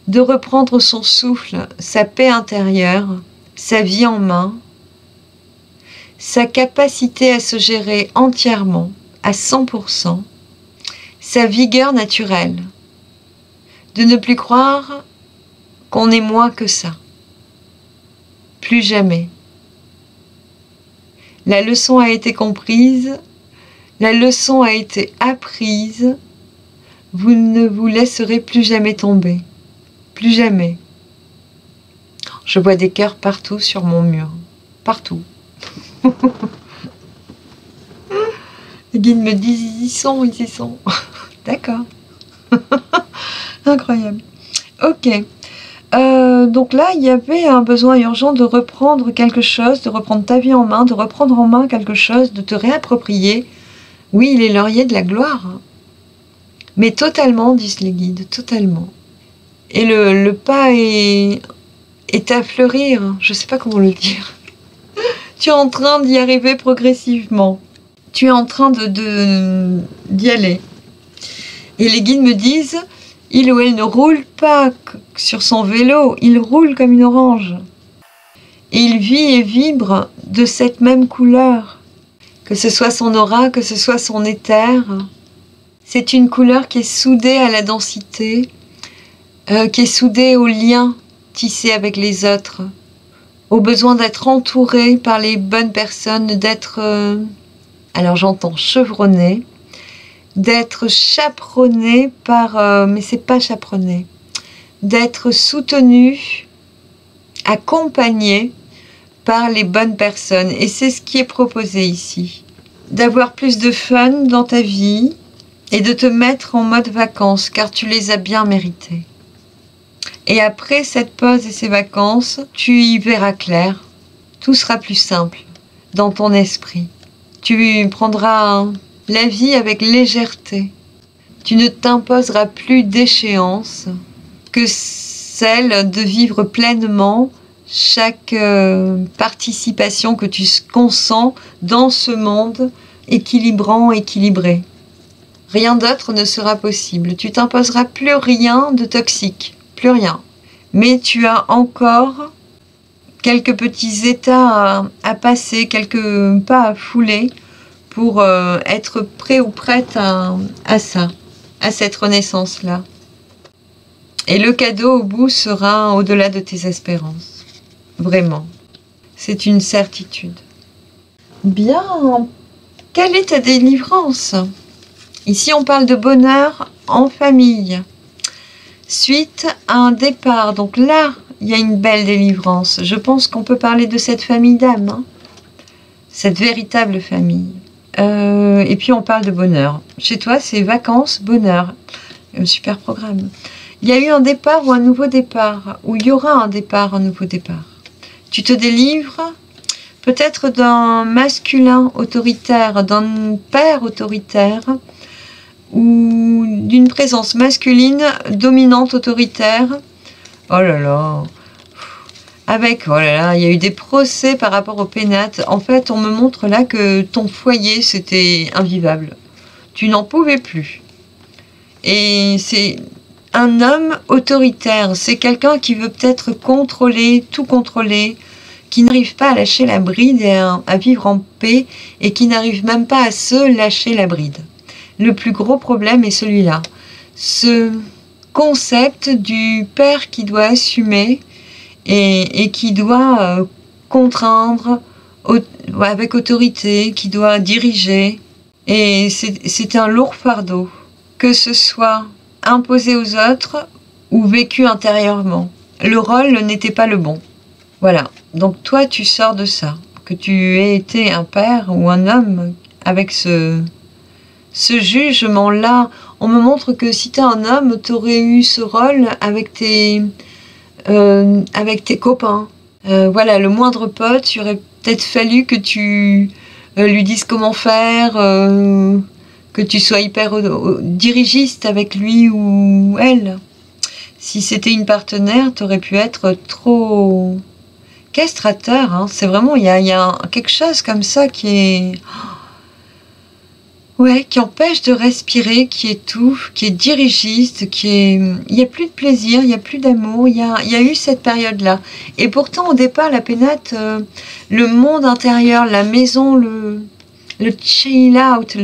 de reprendre son souffle, sa paix intérieure, sa vie en main, sa capacité à se gérer entièrement, à 100%, sa vigueur naturelle, de ne plus croire qu'on est moins que ça. Plus jamais. La leçon a été comprise, la leçon a été apprise, vous ne vous laisserez plus jamais tomber. Plus jamais. Je vois des cœurs partout sur mon mur. Partout. Les guides me disent, ils y sont, ils y sont. D'accord. Incroyable. Ok. Donc là, il y avait un besoin urgent de reprendre quelque chose, de reprendre ta vie en main, de reprendre en main quelque chose, de te réapproprier. Oui, les lauriers de la gloire. Mais totalement, disent les guides, totalement. Et le pas est à fleurir, je ne sais pas comment le dire. Tu es en train d'y arriver progressivement. Tu es en train d'y aller. Et les guides me disent, il ou elle ne roule pas sur son vélo, il roule comme une orange. Et il vit et vibre de cette même couleur, que ce soit son aura, que ce soit son éther. C'est une couleur qui est soudée à la densité, qui est soudée au lien tissé avec les autres, au besoin d'être entouré par les bonnes personnes, d'être, alors j'entends chevronné, d'être chaperonné par, mais c'est pas chaperonné, d'être soutenu, accompagné par les bonnes personnes. Et c'est ce qui est proposé ici. D'avoir plus de fun dans ta vie et de te mettre en mode vacances, car tu les as bien méritées. Et après cette pause et ces vacances, tu y verras clair. Tout sera plus simple dans ton esprit. Tu prendras la vie avec légèreté. Tu ne t'imposeras plus d'échéance que celle de vivre pleinement chaque participation que tu consens dans ce monde équilibrant, équilibré. Rien d'autre ne sera possible. Tu t'imposeras plus rien de toxique, plus rien. Mais tu as encore quelques petits états à passer, quelques pas à fouler pour être prêt ou prête à ça, à cette renaissance-là. Et le cadeau au bout sera au-delà de tes espérances. Vraiment. C'est une certitude. Bien. Quelle est ta délivrance? Ici, on parle de bonheur en famille. Suite à un départ. Donc là, il y a une belle délivrance. Je pense qu'on peut parler de cette famille d'âme. Hein, cette véritable famille. Et puis, on parle de bonheur. Chez toi, c'est vacances, bonheur. Un super programme. Il y a eu un départ ou un nouveau départ. Ou il y aura un départ, un nouveau départ. Tu te délivres peut-être d'un masculin autoritaire, d'un père autoritaire, ou d'une présence masculine dominante autoritaire. Oh là là. Avec, oh là là, il y a eu des procès par rapport au pénate. En fait, on me montre là que ton foyer, c'était invivable. Tu n'en pouvais plus. Et c'est un homme autoritaire. C'est quelqu'un qui veut peut-être contrôler, tout contrôler, qui n'arrive pas à lâcher la bride et à vivre en paix, et qui n'arrive même pas à se lâcher la bride. Le plus gros problème est celui-là. Ce concept du père qui doit assumer et qui doit contraindre avec autorité, qui doit diriger. Et c'est un lourd fardeau, que ce soit imposé aux autres ou vécu intérieurement. Le rôle n'était pas le bon. Voilà. Donc toi, tu sors de ça. Que tu aies été un père ou un homme avec ce jugement-là on me montre que si tu es un homme, tu aurais eu ce rôle avec tes copains. Voilà, le moindre pote, il aurait peut-être fallu que tu lui dises comment faire, que tu sois hyper dirigiste avec lui ou elle. Si c'était une partenaire, tu aurais pu être trop castrateur. Hein. C'est vraiment, il y a quelque chose comme ça qui est... Ouais, qui empêche de respirer, qui étouffe, qui est dirigiste, il n'y a plus de plaisir, il n'y a plus d'amour, il y a eu cette période-là. Et pourtant, au départ, la pénate, le monde intérieur, la maison, le chill out,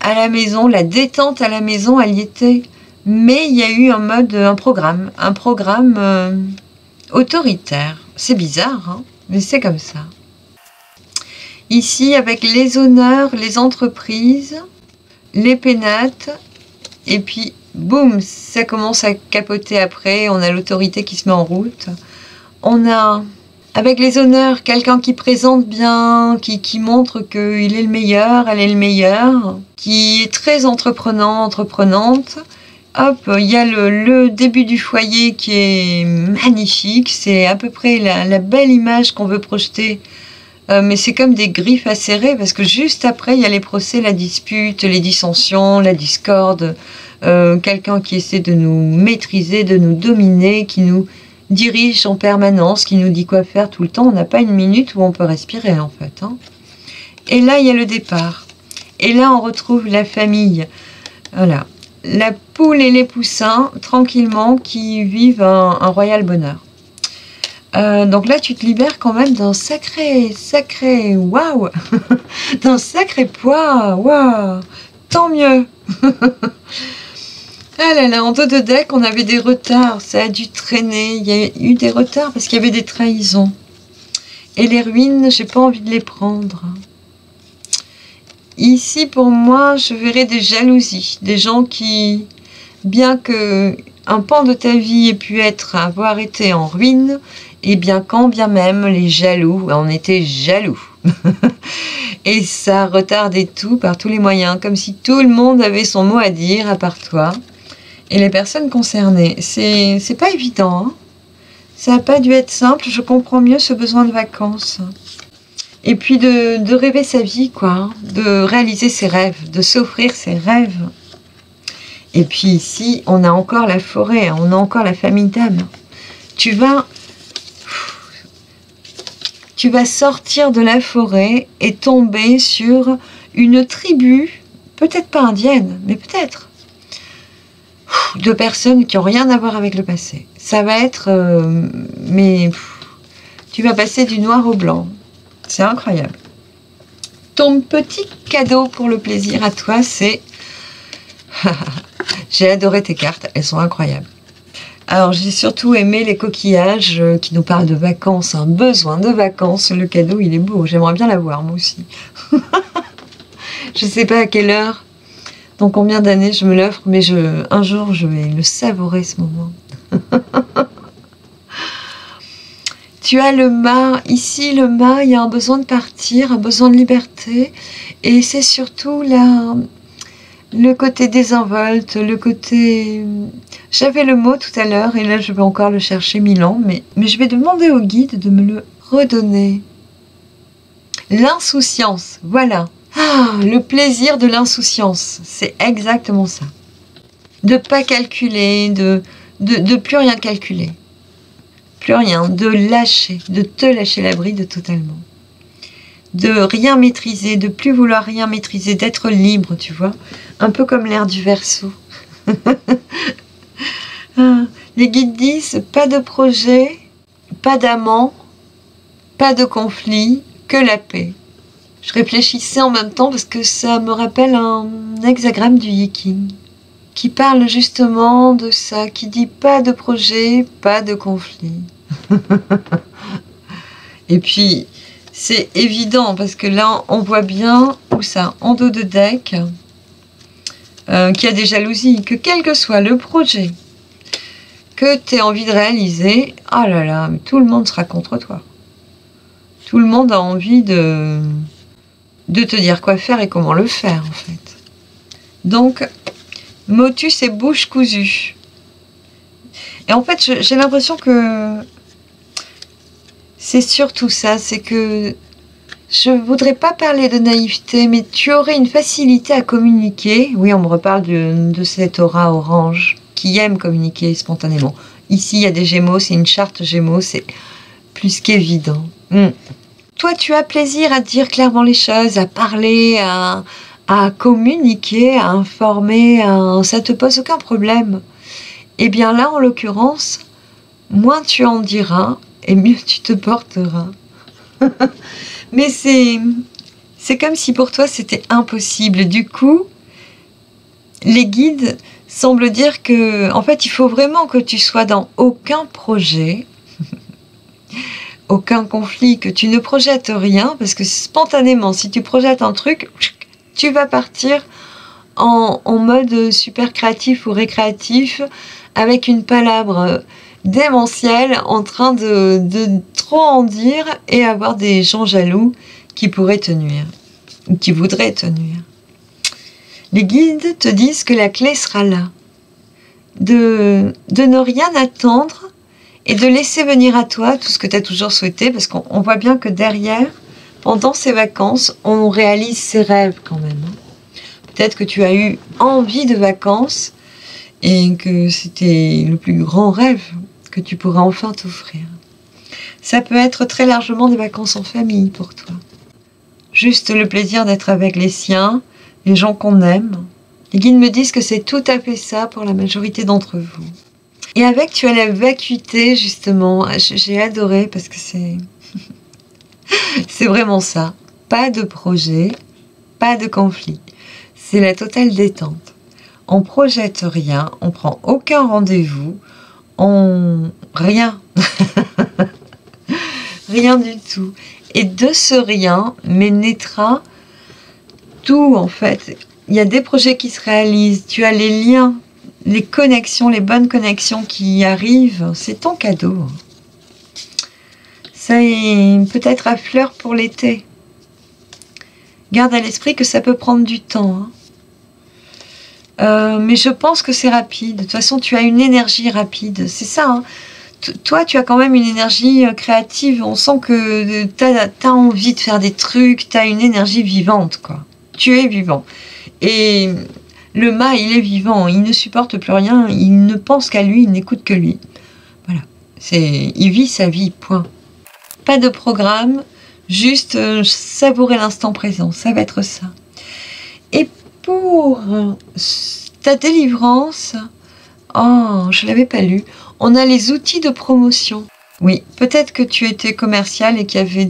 à la maison, la détente à la maison, elle y était. Mais il y a eu un programme autoritaire. C'est bizarre, hein, mais c'est comme ça. Ici, avec les honneurs, les entreprises, les pénates, et puis, boum, ça commence à capoter après, on a l'autorité qui se met en route. On a, avec les honneurs, quelqu'un qui présente bien, qui montre qu'il est le meilleur, elle est le meilleur, qui est très entreprenante. Hop, il y a le début du foyer qui est magnifique, c'est à peu près la belle image qu'on veut projeter. Mais c'est comme des griffes acérées parce que juste après, il y a les procès, la dispute, les dissensions, la discorde, quelqu'un qui essaie de nous maîtriser, de nous dominer, qui nous dirige en permanence, qui nous dit quoi faire tout le temps. On n'a pas une minute où on peut respirer en fait. Hein. Et là, il y a le départ. Et là, on retrouve la famille. Voilà. La poule et les poussins, tranquillement, qui vivent un royal bonheur. Donc là, tu te libères quand même d'un sacré, waouh, d'un sacré poids, waouh, tant mieux. Ah là là, en dos de deck, on avait des retards, ça a dû traîner, il y a eu des retards parce qu'il y avait des trahisons. Et les ruines, j'ai pas envie de les prendre. Ici, pour moi, je verrais des jalousies, des gens qui, bien que un pan de ta vie ait pu avoir été en ruine, et bien quand bien même les jaloux, on était jaloux. Et ça retardait tout par tous les moyens, comme si tout le monde avait son mot à dire à part toi et les personnes concernées. C'est pas évident, hein. Ça n'a pas dû être simple, je comprends mieux ce besoin de vacances. Et puis de rêver sa vie, quoi, hein, de réaliser ses rêves, de s'offrir ses rêves. Et puis ici, on a encore la forêt, on a encore la famille d'âmes. Tu vas sortir de la forêt et tomber sur une tribu, peut-être pas indienne, mais peut-être, de personnes qui n'ont rien à voir avec le passé. Ça va être... tu vas passer du noir au blanc. C'est incroyable. Ton petit cadeau pour le plaisir à toi, c'est... J'ai adoré tes cartes, elles sont incroyables. Alors, j'ai surtout aimé les coquillages qui nous parlent de vacances, un besoin de vacances. Le cadeau, il est beau. J'aimerais bien l'avoir, moi aussi. Je ne sais pas à quelle heure, dans combien d'années je me l'offre, mais un jour, je vais le savourer, ce moment. Tu as le mât. Ici, le mât, il y a un besoin de partir, un besoin de liberté. Et c'est surtout le côté désinvolte, le côté... J'avais le mot tout à l'heure, et là je vais encore le chercher 1000 ans, mais je vais demander au guide de me le redonner. L'insouciance, voilà. Ah, le plaisir de l'insouciance, c'est exactement ça. De pas calculer, de plus rien calculer. Plus rien, de lâcher, de te lâcher la bride totalement. De rien maîtriser, de plus vouloir rien maîtriser, d'être libre, tu vois. Un peu comme l'air du Verseau. Les guides disent pas de projet, pas d'amant, pas de conflit, que la paix. Je réfléchissais en même temps parce que ça me rappelle un hexagramme du Yiking qui parle justement de ça, qui dit pas de projet, pas de conflit. Et puis, c'est évident parce que là, on voit bien, où ça, en dos de deck, qu'il y a des jalousies, que quel que soit le projet que tu as envie de réaliser, oh là là, mais tout le monde sera contre toi. Tout le monde a envie de te dire quoi faire et comment le faire, en fait. Donc, motus et bouche cousue. Et en fait, j'ai l'impression que c'est surtout ça, c'est que je voudrais pas parler de naïveté, mais tu aurais une facilité à communiquer. Oui, on me reparle de cette aura orange qui aime communiquer spontanément. Ici, il y a des Gémeaux, c'est une charte Gémeaux, c'est plus qu'évident. Toi, tu as plaisir à dire clairement les choses, à parler, à communiquer, à informer, ça te pose aucun problème. Eh bien là, en l'occurrence, moins tu en diras et mieux tu te porteras. Mais c'est comme si pour toi c'était impossible. Du coup, les guides semblent dire que, en fait, il faut vraiment que tu sois dans aucun projet, aucun conflit, que tu ne projettes rien, parce que spontanément, si tu projettes un truc, tu vas partir en mode super créatif ou récréatif, avec une palabre démentielle en train de trop en dire et avoir des gens jaloux qui pourraient te nuire ou qui voudraient te nuire. Les guides te disent que la clé sera là, de ne rien attendre et de laisser venir à toi tout ce que tu as toujours souhaité, parce qu'on voit bien que derrière, pendant ces vacances, on réalise ses rêves quand même. Peut-être que tu as eu envie de vacances et que c'était le plus grand rêve que tu pourras enfin t'offrir. Ça peut être très largement des vacances en famille pour toi. Juste le plaisir d'être avec les siens, les gens qu'on aime. Les guides me disent que c'est tout à fait ça pour la majorité d'entre vous. Et avec, tu as la vacuité, justement. J'ai adoré parce que c'est c'est vraiment ça. Pas de projet, pas de conflit. C'est la totale détente. On projette rien, on prend aucun rendez-vous, rien. Rien du tout. Et de ce rien, mais naîtra tout en fait. Il y a des projets qui se réalisent, tu as les liens, les connexions, les bonnes connexions qui arrivent, c'est ton cadeau. Ça est peut-être à fleur pour l'été. Garde à l'esprit que ça peut prendre du temps. Mais je pense que c'est rapide. De toute façon, tu as une énergie rapide. C'est ça. Hein. Toi, tu as quand même une énergie créative. On sent que tu as envie de faire des trucs. Tu as une énergie vivante, quoi. Tu es vivant. Et le mât, il est vivant. Il ne supporte plus rien. Il ne pense qu'à lui. Il n'écoute que lui. Voilà. Il vit sa vie, point. Pas de programme. Juste savourer l'instant présent. Ça va être ça. Et pour ta délivrance, oh, je ne l'avais pas lu, on a les outils de promotion. Oui, peut-être que tu étais commercial et qu'il y avait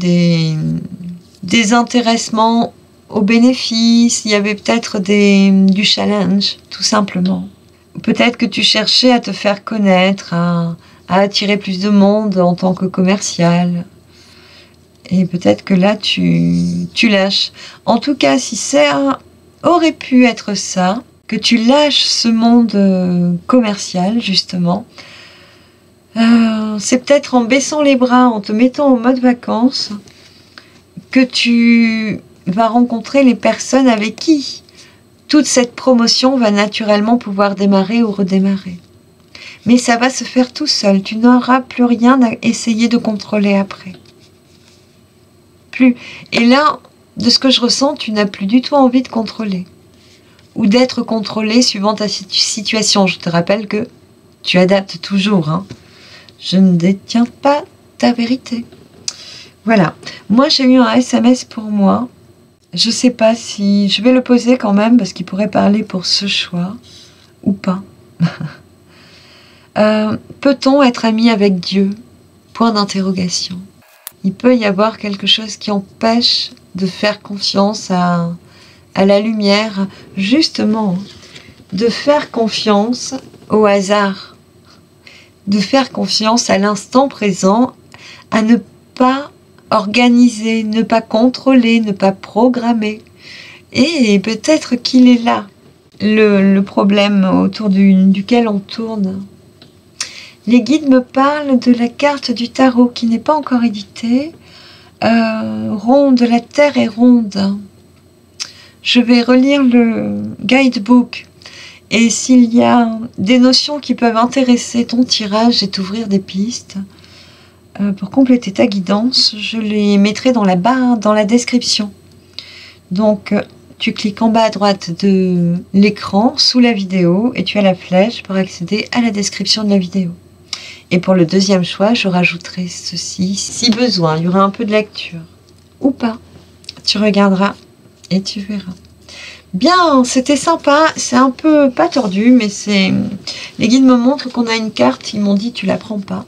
des intéressements aux bénéfices, il y avait peut-être du challenge, tout simplement. Peut-être que tu cherchais à te faire connaître, à attirer plus de monde en tant que commercial. Et peut-être que là, tu lâches. En tout cas, si ça aurait pu être ça, que tu lâches ce monde commercial, justement, c'est peut-être en baissant les bras, en te mettant en mode vacances, que tu vas rencontrer les personnes avec qui toute cette promotion va naturellement pouvoir démarrer ou redémarrer. Mais ça va se faire tout seul. Tu n'auras plus rien à essayer de contrôler après. Plus. Et là, de ce que je ressens, tu n'as plus du tout envie de contrôler. Ou d'être contrôlé suivant ta situation. Je te rappelle que tu adaptes toujours. Hein. Je ne détiens pas ta vérité. Voilà. Moi, j'ai eu un SMS pour moi. Je ne sais pas si... Je vais le poser quand même parce qu'il pourrait parler pour ce choix. Ou pas. Peut-on être ami avec Dieu? Point d'interrogation. Il peut y avoir quelque chose qui empêche de faire confiance à la lumière, justement, de faire confiance au hasard, de faire confiance à l'instant présent, à ne pas organiser, ne pas contrôler, ne pas programmer. Et peut-être qu'il est là, le problème autour duquel on tourne. Les guides me parlent de la carte du tarot qui n'est pas encore éditée. Ronde, la terre est ronde. je vais relire le guidebook. Et s'il y a des notions qui peuvent intéresser ton tirage et t'ouvrir des pistes, pour compléter ta guidance, je les mettrai dans la barre, dans la description. Donc, tu cliques en bas à droite de l'écran, sous la vidéo, et tu as la flèche pour accéder à la description de la vidéo. Et pour le deuxième choix, je rajouterai ceci, si besoin. Il y aura un peu de lecture. Ou pas. Tu regarderas et tu verras. Bien, c'était sympa. C'est un peu pas tordu, mais c'est... Les guides me montrent qu'on a une carte. Ils m'ont dit, tu la prends pas.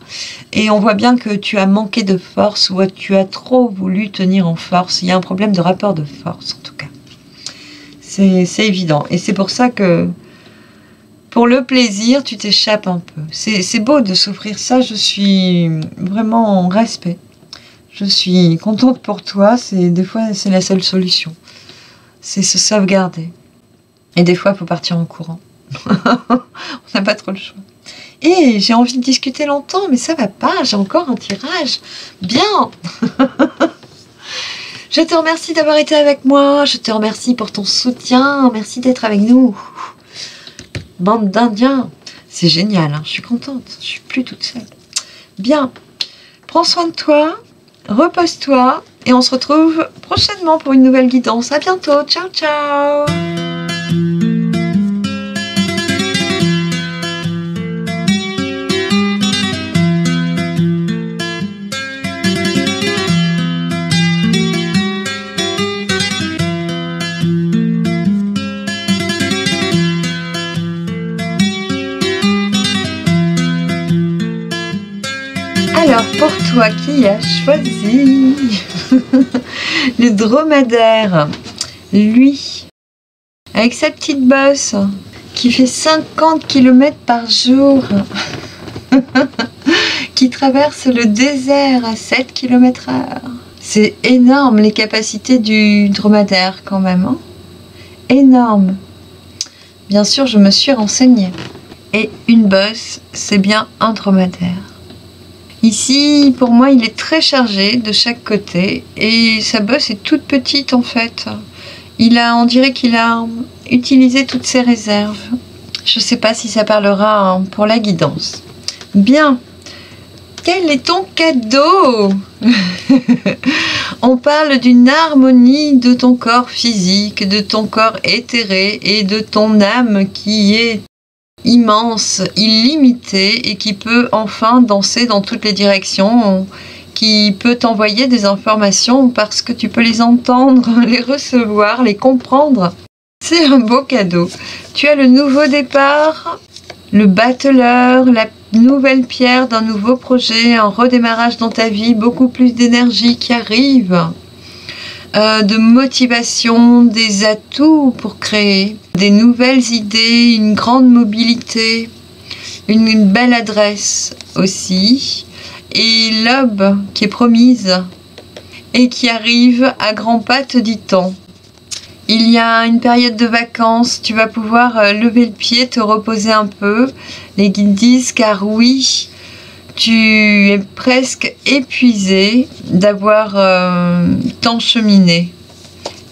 Et on voit bien que tu as manqué de force ou tu as trop voulu tenir en force. Il y a un problème de rapport de force, en tout cas. C'est évident. Et c'est pour ça que, pour le plaisir, tu t'échappes un peu. C'est beau de s'offrir ça. Je suis vraiment en respect. Je suis contente pour toi. Des fois, c'est la seule solution. C'est se sauvegarder. Et des fois, il faut partir en courant. On n'a pas trop le choix. Et j'ai envie de discuter longtemps, mais ça va pas. J'ai encore un tirage. Bien. Je te remercie d'avoir été avec moi. Je te remercie pour ton soutien. Merci d'être avec nous. Bande d'Indiens. C'est génial. Hein, je suis contente. Je suis plus toute seule. Bien. Prends soin de toi. Repose-toi. Et on se retrouve prochainement pour une nouvelle guidance. À bientôt. Ciao, ciao. Alors, pour toi qui as choisi le dromadaire, lui, avec sa petite bosse, qui fait 50 km par jour, qui traverse le désert à 7 km/h. C'est énorme les capacités du dromadaire quand même. Hein, énorme. Bien sûr, je me suis renseignée. Et une bosse, c'est bien un dromadaire. Ici, pour moi, il est très chargé de chaque côté et sa bosse est toute petite en fait. On dirait qu'il a utilisé toutes ses réserves. Je ne sais pas si ça parlera pour la guidance. Bien. Quel est ton cadeau? On parle d'une harmonie de ton corps physique, de ton corps éthéré et de ton âme qui est immense, illimité et qui peut enfin danser dans toutes les directions, qui peut t'envoyer des informations parce que tu peux les entendre, les recevoir, les comprendre. C'est un beau cadeau. Tu as le nouveau départ, le battleur, la nouvelle pierre d'un nouveau projet, un redémarrage dans ta vie, beaucoup plus d'énergie qui arrive, de motivation, des atouts pour créer, des nouvelles idées, une grande mobilité, une belle adresse aussi, et l'aube qui est promise et qui arrive à grands pas, te dit-on. Il y a une période de vacances, tu vas pouvoir lever le pied, te reposer un peu. Les guides disent car oui, tu es presque épuisé d'avoir tant cheminé.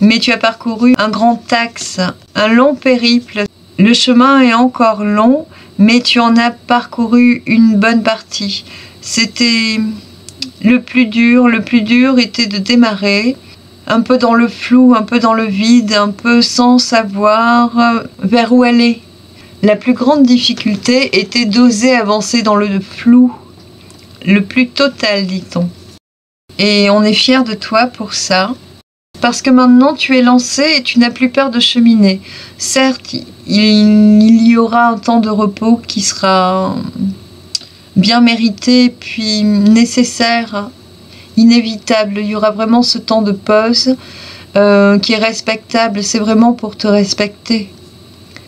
Mais tu as parcouru un grand axe, un long périple. Le chemin est encore long, mais tu en as parcouru une bonne partie. C'était le plus dur. Le plus dur était de démarrer, un peu dans le flou, un peu dans le vide, un peu sans savoir vers où aller. La plus grande difficulté était d'oser avancer dans le flou, le plus total, dit-on. Et on est fiers de toi pour ça, parce que maintenant tu es lancé et tu n'as plus peur de cheminer. Certes, il y aura un temps de repos qui sera bien mérité, puis nécessaire, inévitable. Il y aura vraiment ce temps de pause qui est respectable. C'est vraiment pour te respecter.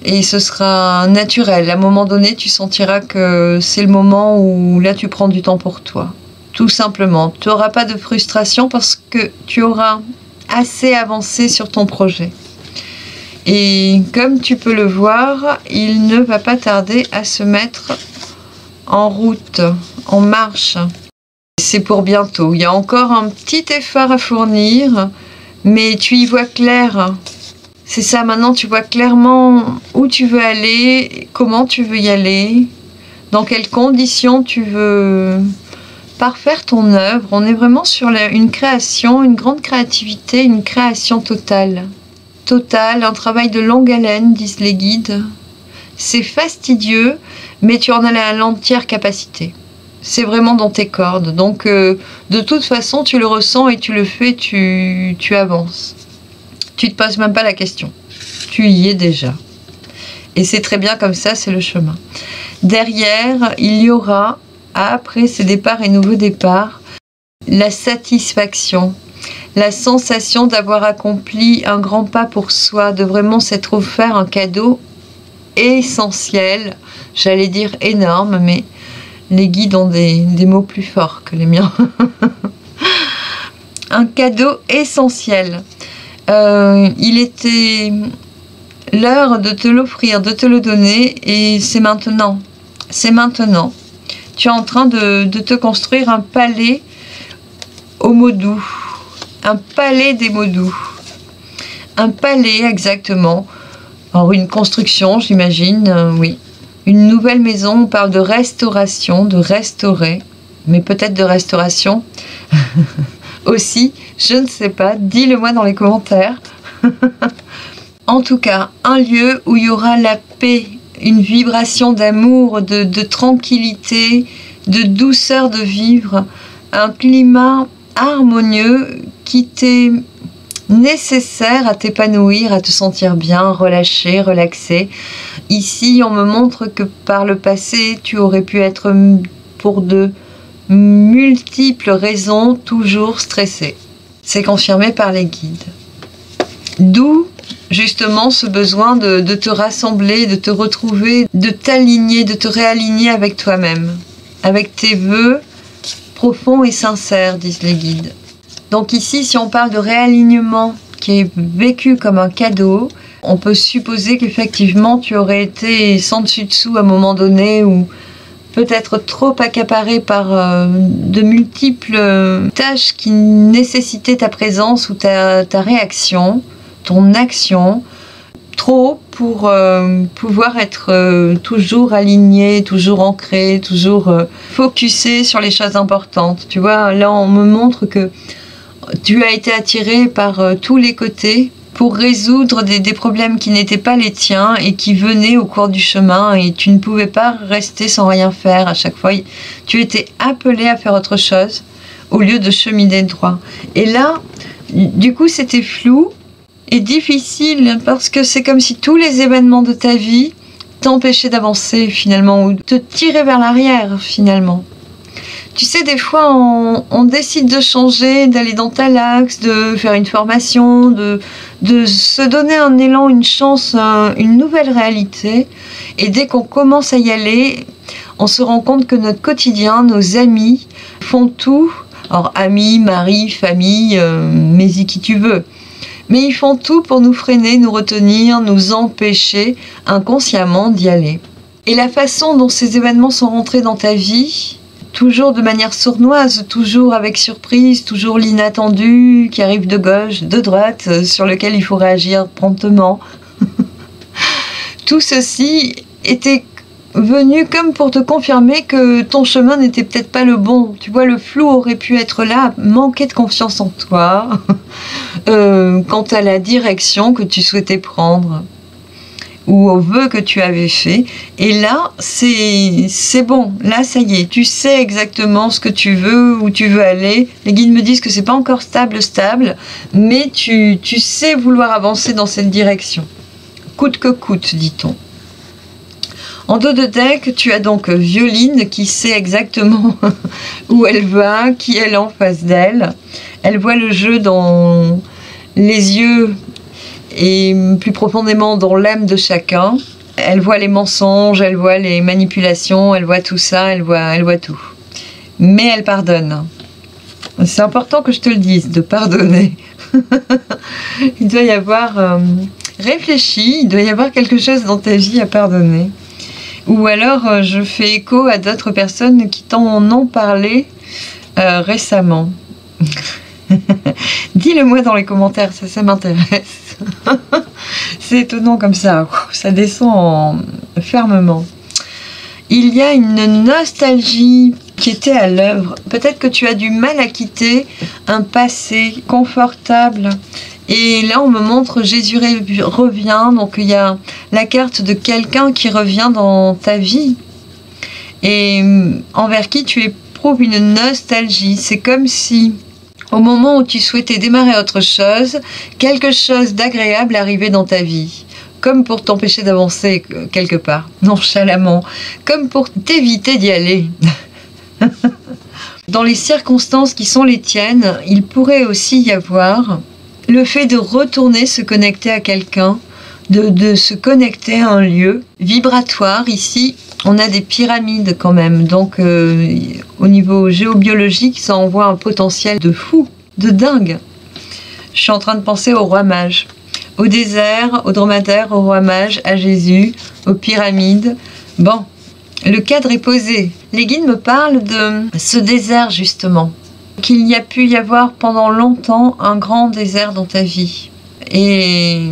Et ce sera naturel. À un moment donné, tu sentiras que c'est le moment où là, tu prends du temps pour toi. Tout simplement. Tu n'auras pas de frustration parce que tu auras assez avancé sur ton projet. Et comme tu peux le voir, il ne va pas tarder à se mettre en route, en marche. C'est pour bientôt. Il y a encore un petit effort à fournir, mais tu y vois clair. C'est ça, maintenant tu vois clairement où tu veux aller, comment tu veux y aller, dans quelles conditions tu veux parfaire ton œuvre. On est vraiment sur une création, une grande créativité, une création totale. Totale, un travail de longue haleine, disent les guides. C'est fastidieux, mais tu en as l'entière capacité. C'est vraiment dans tes cordes. Donc, de toute façon, tu le ressens et tu le fais, tu avances. Tu te poses même pas la question. Tu y es déjà. Et c'est très bien comme ça, c'est le chemin. Derrière, il y aura, après ces départs et nouveaux départs, la satisfaction, la sensation d'avoir accompli un grand pas pour soi, de vraiment s'être offert un cadeau essentiel, j'allais dire énorme, mais les guides ont des mots plus forts que les miens. Un cadeau essentiel. Il était l'heure de te l'offrir, de te le donner, et c'est maintenant. C'est maintenant. Tu es en train de te construire un palais aux mots doux. Un palais des mots doux. Un palais, exactement. Alors, une construction, j'imagine, oui. Une nouvelle maison, on parle de restauration, de restaurer, mais peut-être de restauration aussi, je ne sais pas, dis-le-moi dans les commentaires. En tout cas, un lieu où il y aura la paix, une vibration d'amour, de tranquillité, de douceur de vivre, un climat harmonieux qui t'est nécessaire à t'épanouir, à te sentir bien, relâché, relaxé. Ici, on me montre que par le passé, tu aurais pu être pour de multiples raisons toujours stressé. C'est confirmé par les guides. D'où justement ce besoin de te rassembler, de te retrouver, de t'aligner, de te réaligner avec toi-même, avec tes vœux profonds et sincères, disent les guides. Donc ici, si on parle de réalignement qui est vécu comme un cadeau, on peut supposer qu'effectivement tu aurais été sans dessus-dessous à un moment donné, ou peut-être trop accaparé par de multiples tâches qui nécessitaient ta présence ou ta réaction, ton action, trop pour pouvoir être toujours aligné, toujours ancré, toujours focusé sur les choses importantes. Tu vois, là on me montre que tu as été attiré par tous les côtés pour résoudre des problèmes qui n'étaient pas les tiens et qui venaient au cours du chemin, et tu ne pouvais pas rester sans rien faire à chaque fois. Tu étais appelé à faire autre chose au lieu de cheminer droit. Et là, du coup, c'était flou et difficile parce que c'est comme si tous les événements de ta vie t'empêchaient d'avancer finalement, ou te tiraient vers l'arrière finalement. Tu sais, des fois, on décide de changer, d'aller dans tel axe, de faire une formation, de se donner un élan, une chance, une nouvelle réalité. Et dès qu'on commence à y aller, on se rend compte que notre quotidien, nos amis, font tout. Alors, amis, mari, famille, mais-y qui tu veux. Mais ils font tout pour nous freiner, nous retenir, nous empêcher inconsciemment d'y aller. Et la façon dont ces événements sont rentrés dans ta vie, toujours de manière sournoise, toujours avec surprise, toujours l'inattendu qui arrive de gauche, de droite, sur lequel il faut réagir promptement. Tout ceci était venu comme pour te confirmer que ton chemin n'était peut-être pas le bon. Tu vois, le flou aurait pu être là, manquer de confiance en toi, quant à la direction que tu souhaitais prendre, ou au vœu que tu avais fait. Et là, c'est bon. Là, ça y est. Tu sais exactement ce que tu veux, où tu veux aller. Les guides me disent que c'est pas encore stable, mais tu sais vouloir avancer dans cette direction. Coûte que coûte, dit-on. En dos de deck, tu as donc Violine qui sait exactement où elle va, qui elle est en face d'elle. Elle voit le jeu dans les yeux et plus profondément dans l'âme de chacun. Elle voit les mensonges, elle voit les manipulations, elle voit tout ça, elle voit tout. Mais elle pardonne. C'est important que je te le dise, de pardonner. Il doit y avoir... réfléchis, il doit y avoir quelque chose dans ta vie à pardonner. Ou alors je fais écho à d'autres personnes qui t'en ont parlé récemment. Dis-le moi dans les commentaires, ça m'intéresse. C'est étonnant comme ça descend fermement. Il y a une nostalgie qui était à l'œuvre. Peut-être que tu as du mal à quitter un passé confortable. Et là, on me montre Jésus revient. Donc, il y a la carte de quelqu'un qui revient dans ta vie et envers qui tu éprouves une nostalgie. C'est comme si, au moment où tu souhaitais démarrer autre chose, quelque chose d'agréable arrivait dans ta vie. Comme pour t'empêcher d'avancer quelque part, nonchalamment, comme pour t'éviter d'y aller. Dans les circonstances qui sont les tiennes, il pourrait aussi y avoir le fait de retourner se connecter à quelqu'un, de se connecter à un lieu vibratoire. Ici, on a des pyramides quand même, donc au niveau géobiologique, ça envoie un potentiel de fou, de dingue. Je suis en train de penser au roi mage. Au désert, au dromadaire, au roi mage, à Jésus, aux pyramides. Bon, le cadre est posé. Les guides me parlent de ce désert justement, qu'il y a pu y avoir pendant longtemps un grand désert dans ta vie. Et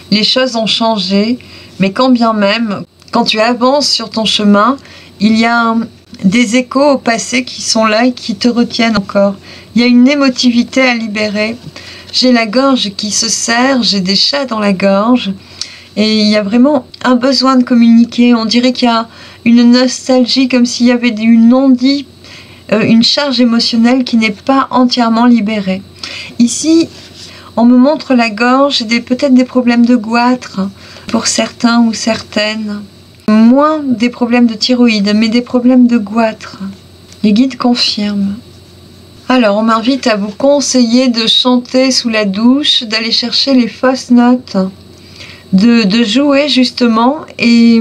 les choses ont changé, mais quand bien même, quand tu avances sur ton chemin, il y a des échos au passé qui sont là et qui te retiennent encore. Il y a une émotivité à libérer. J'ai la gorge qui se serre, j'ai des chats dans la gorge et il y a vraiment un besoin de communiquer. On dirait qu'il y a une nostalgie, comme s'il y avait du non-dit, une charge émotionnelle qui n'est pas entièrement libérée. Ici, on me montre la gorge et peut-être des problèmes de goitre pour certains ou certaines. Moins des problèmes de thyroïde, mais des problèmes de goitre. Les guides confirment. Alors, on m'invite à vous conseiller de chanter sous la douche, d'aller chercher les fausses notes, de jouer justement et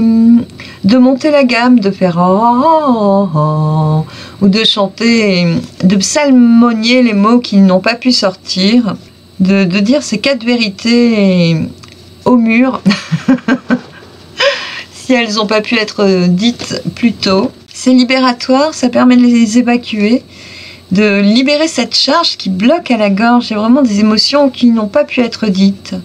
de monter la gamme, de faire oh, ou de chanter, de psalmodier les mots qui n'ont pas pu sortir, de dire ces 4 vérités au mur, si elles n'ont pas pu être dites plus tôt. C'est libératoire, ça permet de les évacuer, de libérer cette charge qui bloque à la gorge. Il y a vraiment des émotions qui n'ont pas pu être dites.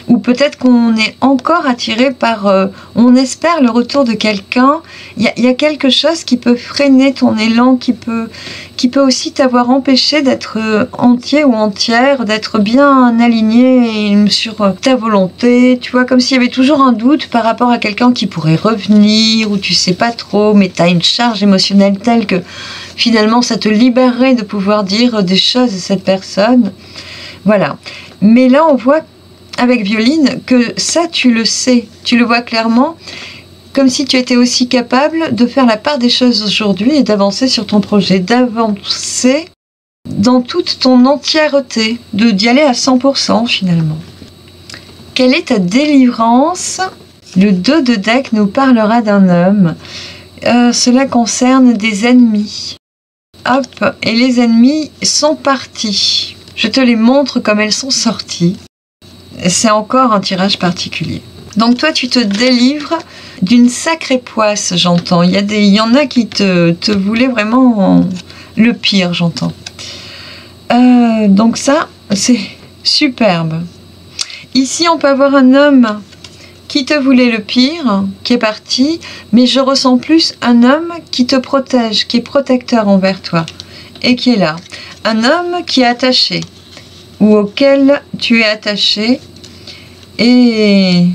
Ou peut-être qu'on est encore attiré par, on espère le retour de quelqu'un. Il y a quelque chose qui peut freiner ton élan, qui peut aussi t'avoir empêché d'être entier ou entière, d'être bien aligné sur ta volonté. Tu vois, comme s'il y avait toujours un doute par rapport à quelqu'un qui pourrait revenir, ou tu sais pas trop, mais tu as une charge émotionnelle telle que finalement ça te libérerait de pouvoir dire des choses à cette personne. Voilà. Mais là, on voit avec Violine que ça, tu le sais, tu le vois clairement, comme si tu étais aussi capable de faire la part des choses aujourd'hui et d'avancer sur ton projet, d'avancer dans toute ton entièreté, d'y aller à 100% finalement. Quelle est ta délivrance? Le 2 de deck nous parlera d'un homme. Cela concerne des ennemis. Hop, et les ennemis sont partis. Je te les montre comme elles sont sorties. C'est encore un tirage particulier. Donc toi, tu te délivres d'une sacrée poisse, j'entends. Il y en a qui te voulaient vraiment le pire, j'entends. Donc ça, c'est superbe. Ici, on peut avoir un homme qui te voulait le pire, qui est parti, mais je ressens plus un homme qui te protège, qui est protecteur envers toi, et qui est là. Un homme qui est attaché, ou auquel tu es attaché, et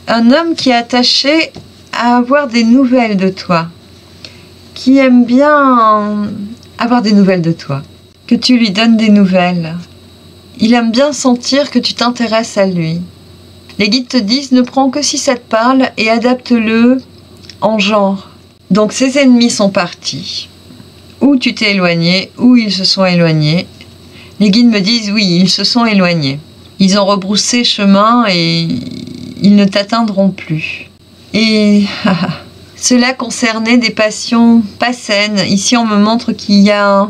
un homme qui est attaché à avoir des nouvelles de toi, qui aime bien avoir des nouvelles de toi, que tu lui donnes des nouvelles. Il aime bien sentir que tu t'intéresses à lui. Les guides te disent, ne prends que si ça te parle et adapte-le en genre. Donc ces ennemis sont partis. Ou tu t'es éloigné, ou ils se sont éloignés. Les guides me disent, oui, ils se sont éloignés. Ils ont rebroussé chemin et ils ne t'atteindront plus. Et cela concernait des passions pas saines. Ici, on me montre qu'il y a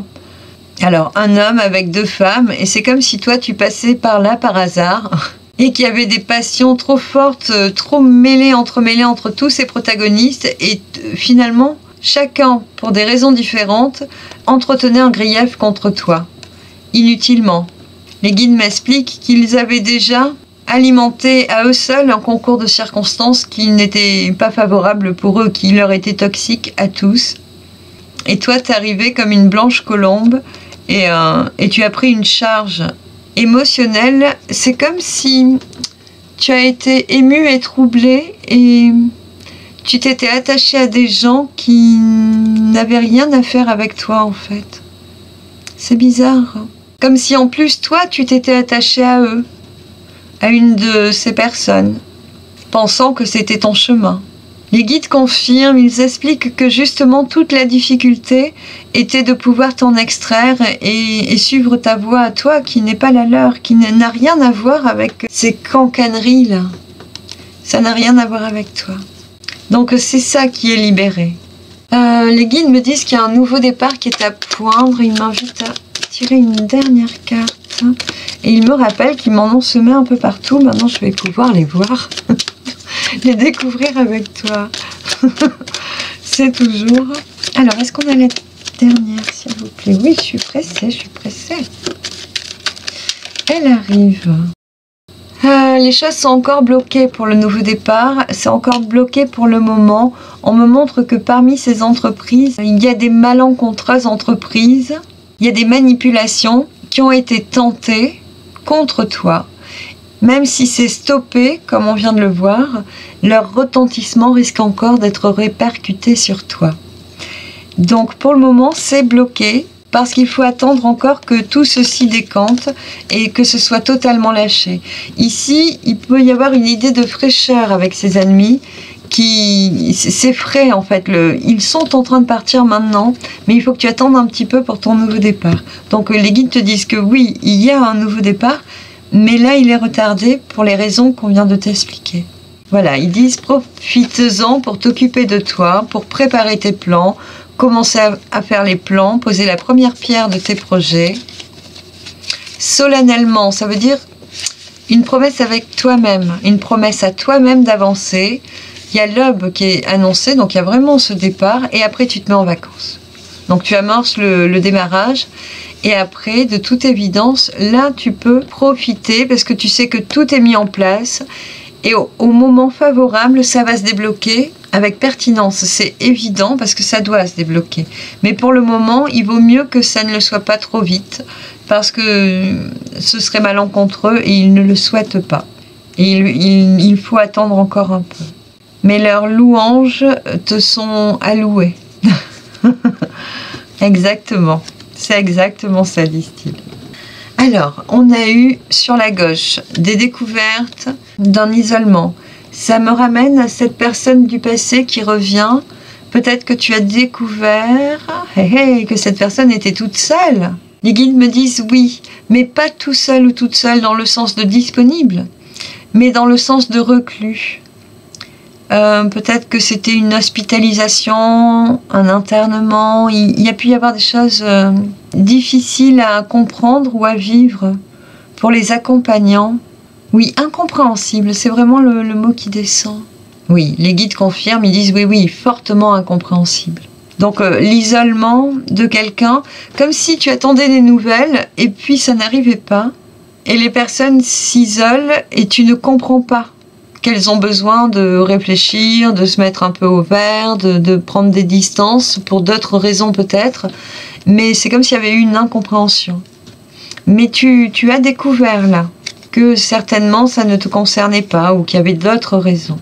un homme avec 2 femmes, et c'est comme si toi, tu passais par là par hasard, et qu'il y avait des passions trop fortes, trop entremêlées entre tous ces protagonistes, et finalement, chacun, pour des raisons différentes, entretenait un grief contre toi, inutilement. Les guides m'expliquent qu'ils avaient déjà alimenter à eux seuls un concours de circonstances qui n'était pas favorable pour eux, qui leur était toxique à tous. Et toi, t'es arrivé comme une blanche colombe et tu as pris une charge émotionnelle. C'est comme si tu as été ému et troublé et tu t'étais attaché à des gens qui n'avaient rien à faire avec toi en fait. C'est bizarre. Comme si en plus toi, tu t'étais attaché à eux, à une de ces personnes, pensant que c'était ton chemin. Les guides confirment, ils expliquent que justement toute la difficulté était de pouvoir t'en extraire et suivre ta voie à toi qui n'est pas la leur, qui n'a rien à voir avec ces cancaneries-là. Ça n'a rien à voir avec toi. Donc c'est ça qui est libéré. Les guides me disent qu'il y a un nouveau départ qui est à poindre. Ils m'invitent à tirer une dernière carte. Et ils me rappellent qu'ils m'en ont semé un peu partout. Maintenant, je vais pouvoir les voir. Les découvrir avec toi. C'est toujours... Alors, est-ce qu'on a la dernière, s'il vous plaît? Oui, je suis pressée, je suis pressée. Elle arrive. Les choses sont encore bloquées pour le nouveau départ. C'est encore bloqué pour le moment. On me montre que parmi ces entreprises, il y a des malencontreuses entreprises. Il y a des manipulations qui ont été tentées contre toi. Même si c'est stoppé, comme on vient de le voir, leur retentissement risque encore d'être répercuté sur toi. Donc pour le moment, c'est bloqué parce qu'il faut attendre encore que tout ceci décante et que ce soit totalement lâché. Ici, il peut y avoir une idée de fraîcheur avec ces ennemis qui... C'est frais en fait. Ils sont en train de partir maintenant, mais il faut que tu attendes un petit peu pour ton nouveau départ. Donc les guides te disent que oui, il y a un nouveau départ, mais là, il est retardé pour les raisons qu'on vient de t'expliquer. Voilà, ils disent profites-en pour t'occuper de toi, pour préparer tes plans, commencer à faire les plans, poser la première pierre de tes projets. Solennellement, ça veut dire une promesse avec toi-même, une promesse à toi-même d'avancer. Il y a l'aube qui est annoncée, donc il y a vraiment ce départ, et après tu te mets en vacances. Donc tu amorces le démarrage. Et après, de toute évidence, là, tu peux profiter parce que tu sais que tout est mis en place. Et au moment favorable, ça va se débloquer avec pertinence. C'est évident parce que ça doit se débloquer. Mais pour le moment, il vaut mieux que ça ne le soit pas trop vite parce que ce serait malencontreux et ils ne le souhaitent pas. Et il faut attendre encore un peu. Mais leurs louanges te sont allouées. Exactement. C'est exactement ça, disent-ils. Alors, on a eu sur la gauche des découvertes d'un isolement. Ça me ramène à cette personne du passé qui revient. Peut-être que tu as découvert que cette personne était toute seule. Les guides me disent oui, mais pas tout seul ou toute seule dans le sens de disponible, mais dans le sens de reclus. Peut-être que c'était une hospitalisation, un internement. Il y a pu y avoir des choses difficiles à comprendre ou à vivre pour les accompagnants. Oui, incompréhensible, c'est vraiment le mot qui descend. Oui, les guides confirment, ils disent oui, fortement incompréhensible. Donc l'isolement de quelqu'un, comme si tu attendais des nouvelles et puis ça n'arrivait pas. Et les personnes s'isolent et tu ne comprends pas qu'elles ont besoin de réfléchir, de se mettre un peu au vert, de prendre des distances, pour d'autres raisons peut-être, mais c'est comme s'il y avait eu une incompréhension. Mais tu as découvert là que certainement ça ne te concernait pas ou qu'il y avait d'autres raisons.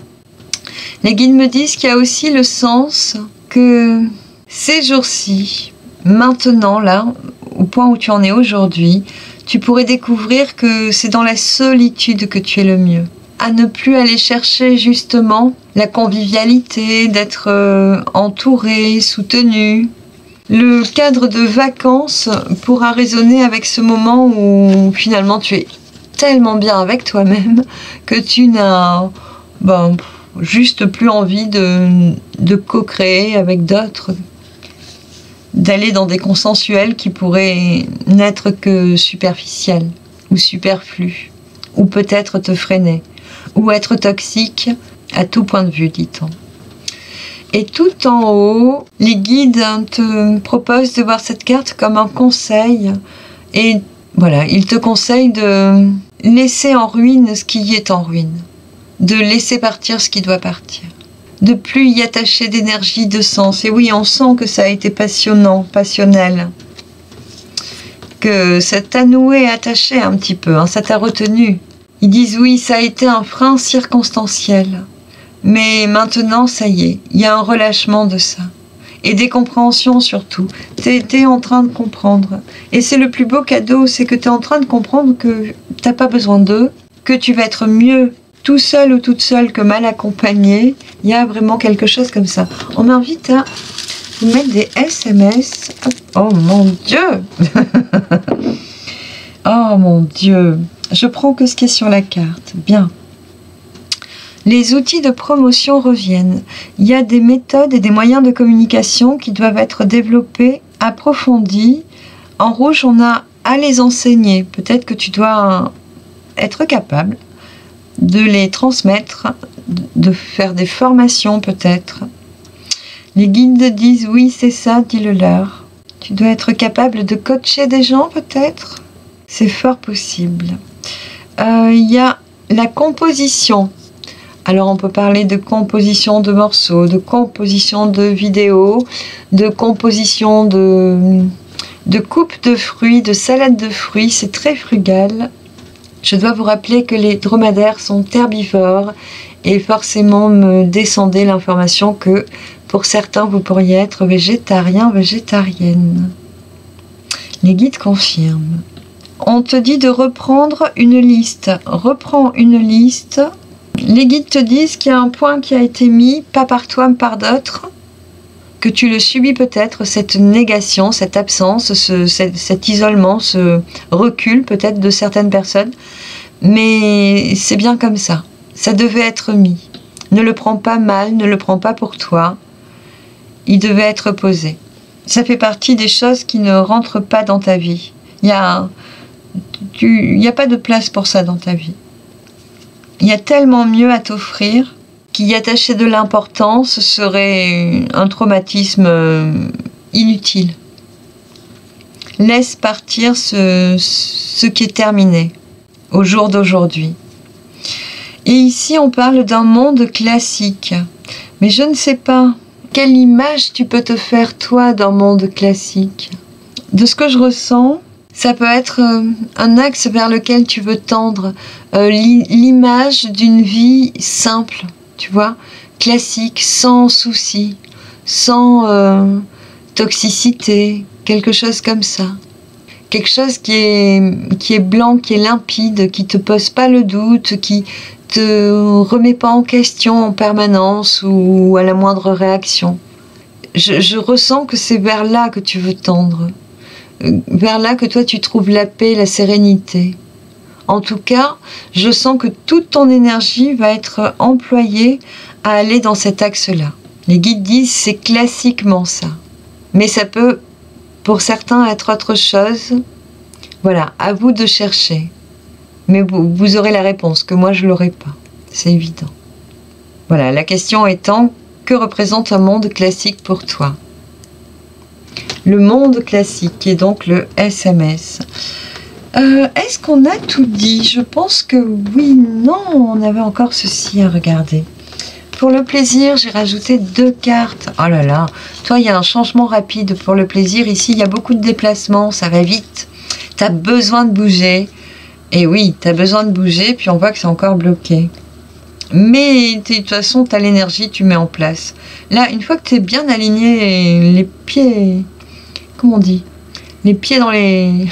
Les guides me disent qu'il y a aussi le sens que ces jours-ci, maintenant là, au point où tu en es aujourd'hui, tu pourrais découvrir que c'est dans la solitude que tu es le mieux. À ne plus aller chercher justement la convivialité, d'être entouré, soutenu. Le cadre de vacances pourra résonner avec ce moment où finalement tu es tellement bien avec toi-même que tu n'as juste plus envie de co-créer avec d'autres, d'aller dans des consensuels qui pourraient n'être que superficiels ou superflus, ou peut-être te freiner, ou être toxique à tout point de vue, dit-on. Et tout en haut, les guides te proposent de voir cette carte comme un conseil. Et voilà, ils te conseillent laisser en ruine ce qui est en ruine, de laisser partir ce qui doit partir, de plus y attacher d'énergie, de sens. Et oui, on sent que ça a été passionnant, passionnel, que ça t'a noué, attaché un petit peu, hein, ça t'a retenu. Ils disent oui, ça a été un frein circonstanciel, mais maintenant ça y est, il y a un relâchement de ça. Et des compréhensions surtout. T'es en train de comprendre. Et c'est le plus beau cadeau, c'est que t'es en train de comprendre que t'as pas besoin d'eux, que tu vas être mieux tout seul ou toute seule que mal accompagné. Il y a vraiment quelque chose comme ça. On m'invite à vous mettre des SMS. Oh mon Dieu. Oh mon Dieu. Je prends que ce qui est sur la carte. Bien. Les outils de promotion reviennent. Il y a des méthodes et des moyens de communication qui doivent être développés, approfondis. En rouge, on a à les enseigner. Peut-être que tu dois être capable de les transmettre, de faire des formations peut-être. Les guides disent oui, c'est ça, dis-le leur. Tu dois être capable de coacher des gens peut-être. C'est fort possible. Il y a la composition. Alors on peut parler de composition de morceaux, de composition de vidéos, de composition de coupe de fruits, de salade de fruits. C'est très frugal. Je dois vous rappeler que les dromadaires sont herbivores et forcément me descendez l'information que pour certains vous pourriez être végétarien, végétarienne. Les guides confirment. On te dit de reprendre une liste. Reprends une liste. Les guides te disent qu'il y a un point qui a été mis, pas par toi, mais par d'autres, que tu le subis peut-être, cette négation, cette absence, cet isolement, ce recul peut-être de certaines personnes, mais c'est bien comme ça. Ça devait être mis. Ne le prends pas mal, ne le prends pas pour toi. Il devait être posé. Ça fait partie des choses qui ne rentrent pas dans ta vie. Il n'y a pas de place pour ça dans ta vie. Il y a tellement mieux à t'offrir qu'y attacher de l'importance serait un traumatisme inutile. Laisse partir ce qui est terminé au jour d'aujourd'hui. Et ici, on parle d'un monde classique. Mais je ne sais pas quelle image tu peux te faire, toi, d'un monde classique. De ce que je ressens, ça peut être un axe vers lequel tu veux tendre, l'image d'une vie simple, tu vois, classique, sans souci, sans toxicité, quelque chose comme ça. Quelque chose qui est blanc, qui est limpide, qui te pose pas le doute, qui te remet pas en question en permanence ou à la moindre réaction. Je ressens que c'est vers là que tu veux tendre. Vers là que toi tu trouves la paix, la sérénité. En tout cas, je sens que toute ton énergie va être employée à aller dans cet axe-là. Les guides disent c'est classiquement ça. Mais ça peut, pour certains, être autre chose. Voilà, à vous de chercher. Mais vous aurez la réponse, que moi je ne l'aurai pas. C'est évident. Voilà, la question étant, que représente un monde classique pour toi ? Le monde classique, qui est donc le SMS. Est-ce qu'on a tout dit? Je pense que oui, non, on avait encore ceci à regarder. Pour le plaisir, j'ai rajouté 2 cartes. Oh là là, toi, il y a un changement rapide pour le plaisir. Ici, il y a beaucoup de déplacements, ça va vite. Tu as besoin de bouger. Et oui, tu as besoin de bouger, puis on voit que c'est encore bloqué. Mais de toute façon, tu as l'énergie, tu mets en place. Là, une fois que tu es bien aligné, les pieds... Comment on dit? Les pieds dans les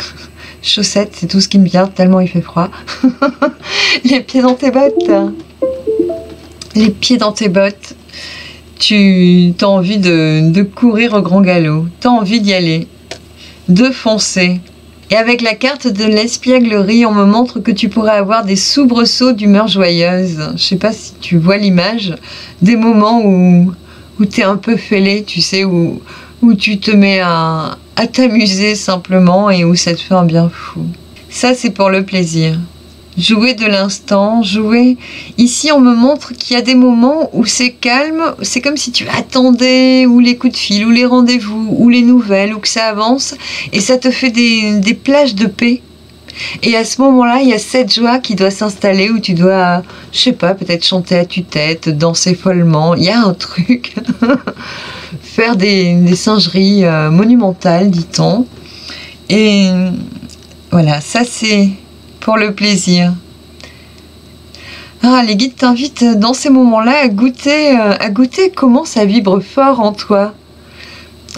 chaussettes, c'est tout ce qui me vient, tellement il fait froid. Les pieds dans tes bottes. Les pieds dans tes bottes. Tu as envie de courir au grand galop. Tu as envie d'y aller. De foncer. Et avec la carte de l'espièglerie, on me montre que tu pourrais avoir des soubresauts d'humeur joyeuse. Je ne sais pas si tu vois l'image. Des moments où tu es un peu fêlé, tu sais, où tu te mets à t'amuser simplement et où ça te fait un bien fou. Ça, c'est pour le plaisir. Jouer de l'instant, jouer... Ici, on me montre qu'il y a des moments où c'est calme, c'est comme si tu attendais ou les coups de fil, ou les rendez-vous, ou les nouvelles, ou que ça avance, et ça te fait des plages de paix. Et à ce moment-là, il y a cette joie qui doit s'installer où tu dois, je sais pas, peut-être chanter à tue-tête, danser follement. Il y a un truc. Faire des singeries monumentales, dit-on. Et voilà, ça c'est pour le plaisir. Ah, les guides t'invitent dans ces moments-là à goûter comment ça vibre fort en toi.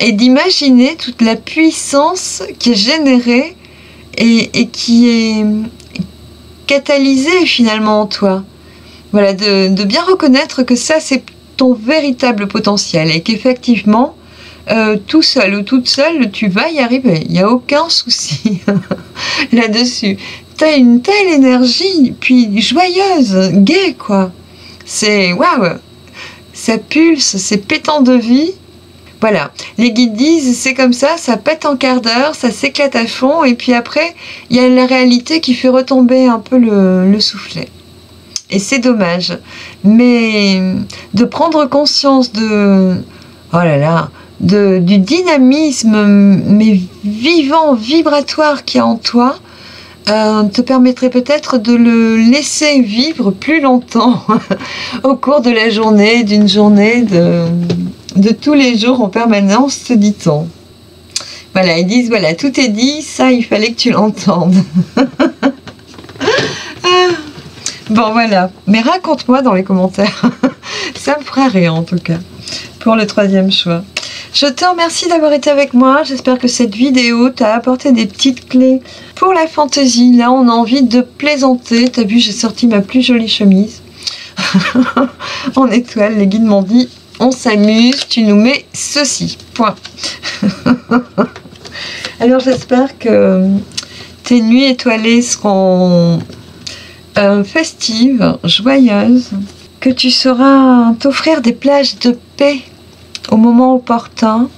Et d'imaginer toute la puissance qui est générée et qui est catalysée finalement en toi. Voilà, de bien reconnaître que ça c'est ton véritable potentiel et qu'effectivement, tout seul ou toute seule, tu vas y arriver. Il n'y a aucun souci là-dessus. Tu as une telle énergie, puis joyeuse, gaie, quoi. C'est waouh, ça pulse, c'est pétant de vie. Voilà, les guides disent, c'est comme ça pète en quart d'heure, ça s'éclate à fond, et puis après, il y a la réalité qui fait retomber un peu le soufflet. Et c'est dommage. Mais de prendre conscience oh là là, du dynamisme, mais vivant, vibratoire qu'il y a en toi, te permettrait peut-être de le laisser vivre plus longtemps au cours de la journée, d'une journée, de tous les jours en permanence, te dit-on. Voilà, ils disent, voilà, tout est dit, ça, il fallait que tu l'entendes. Bon, voilà. Mais raconte-moi dans les commentaires. Ça me fera rire, en tout cas, pour le 3e choix. Je te remercie d'avoir été avec moi. J'espère que cette vidéo t'a apporté des petites clés pour la fantaisie. Là, on a envie de plaisanter. T'as vu, j'ai sorti ma plus jolie chemise. En étoile, les guides m'ont dit, on s'amuse, tu nous mets ceci. Point. Alors, j'espère que tes nuits étoilées seront festives, joyeuses, que tu sauras t'offrir des plages de paix au moment opportun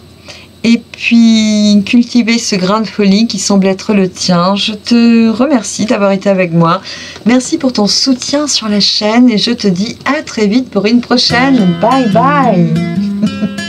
et puis cultiver ce grain de folie qui semble être le tien. Je te remercie d'avoir été avec moi. Merci pour ton soutien sur la chaîne et je te dis à très vite pour une prochaine. Bye bye.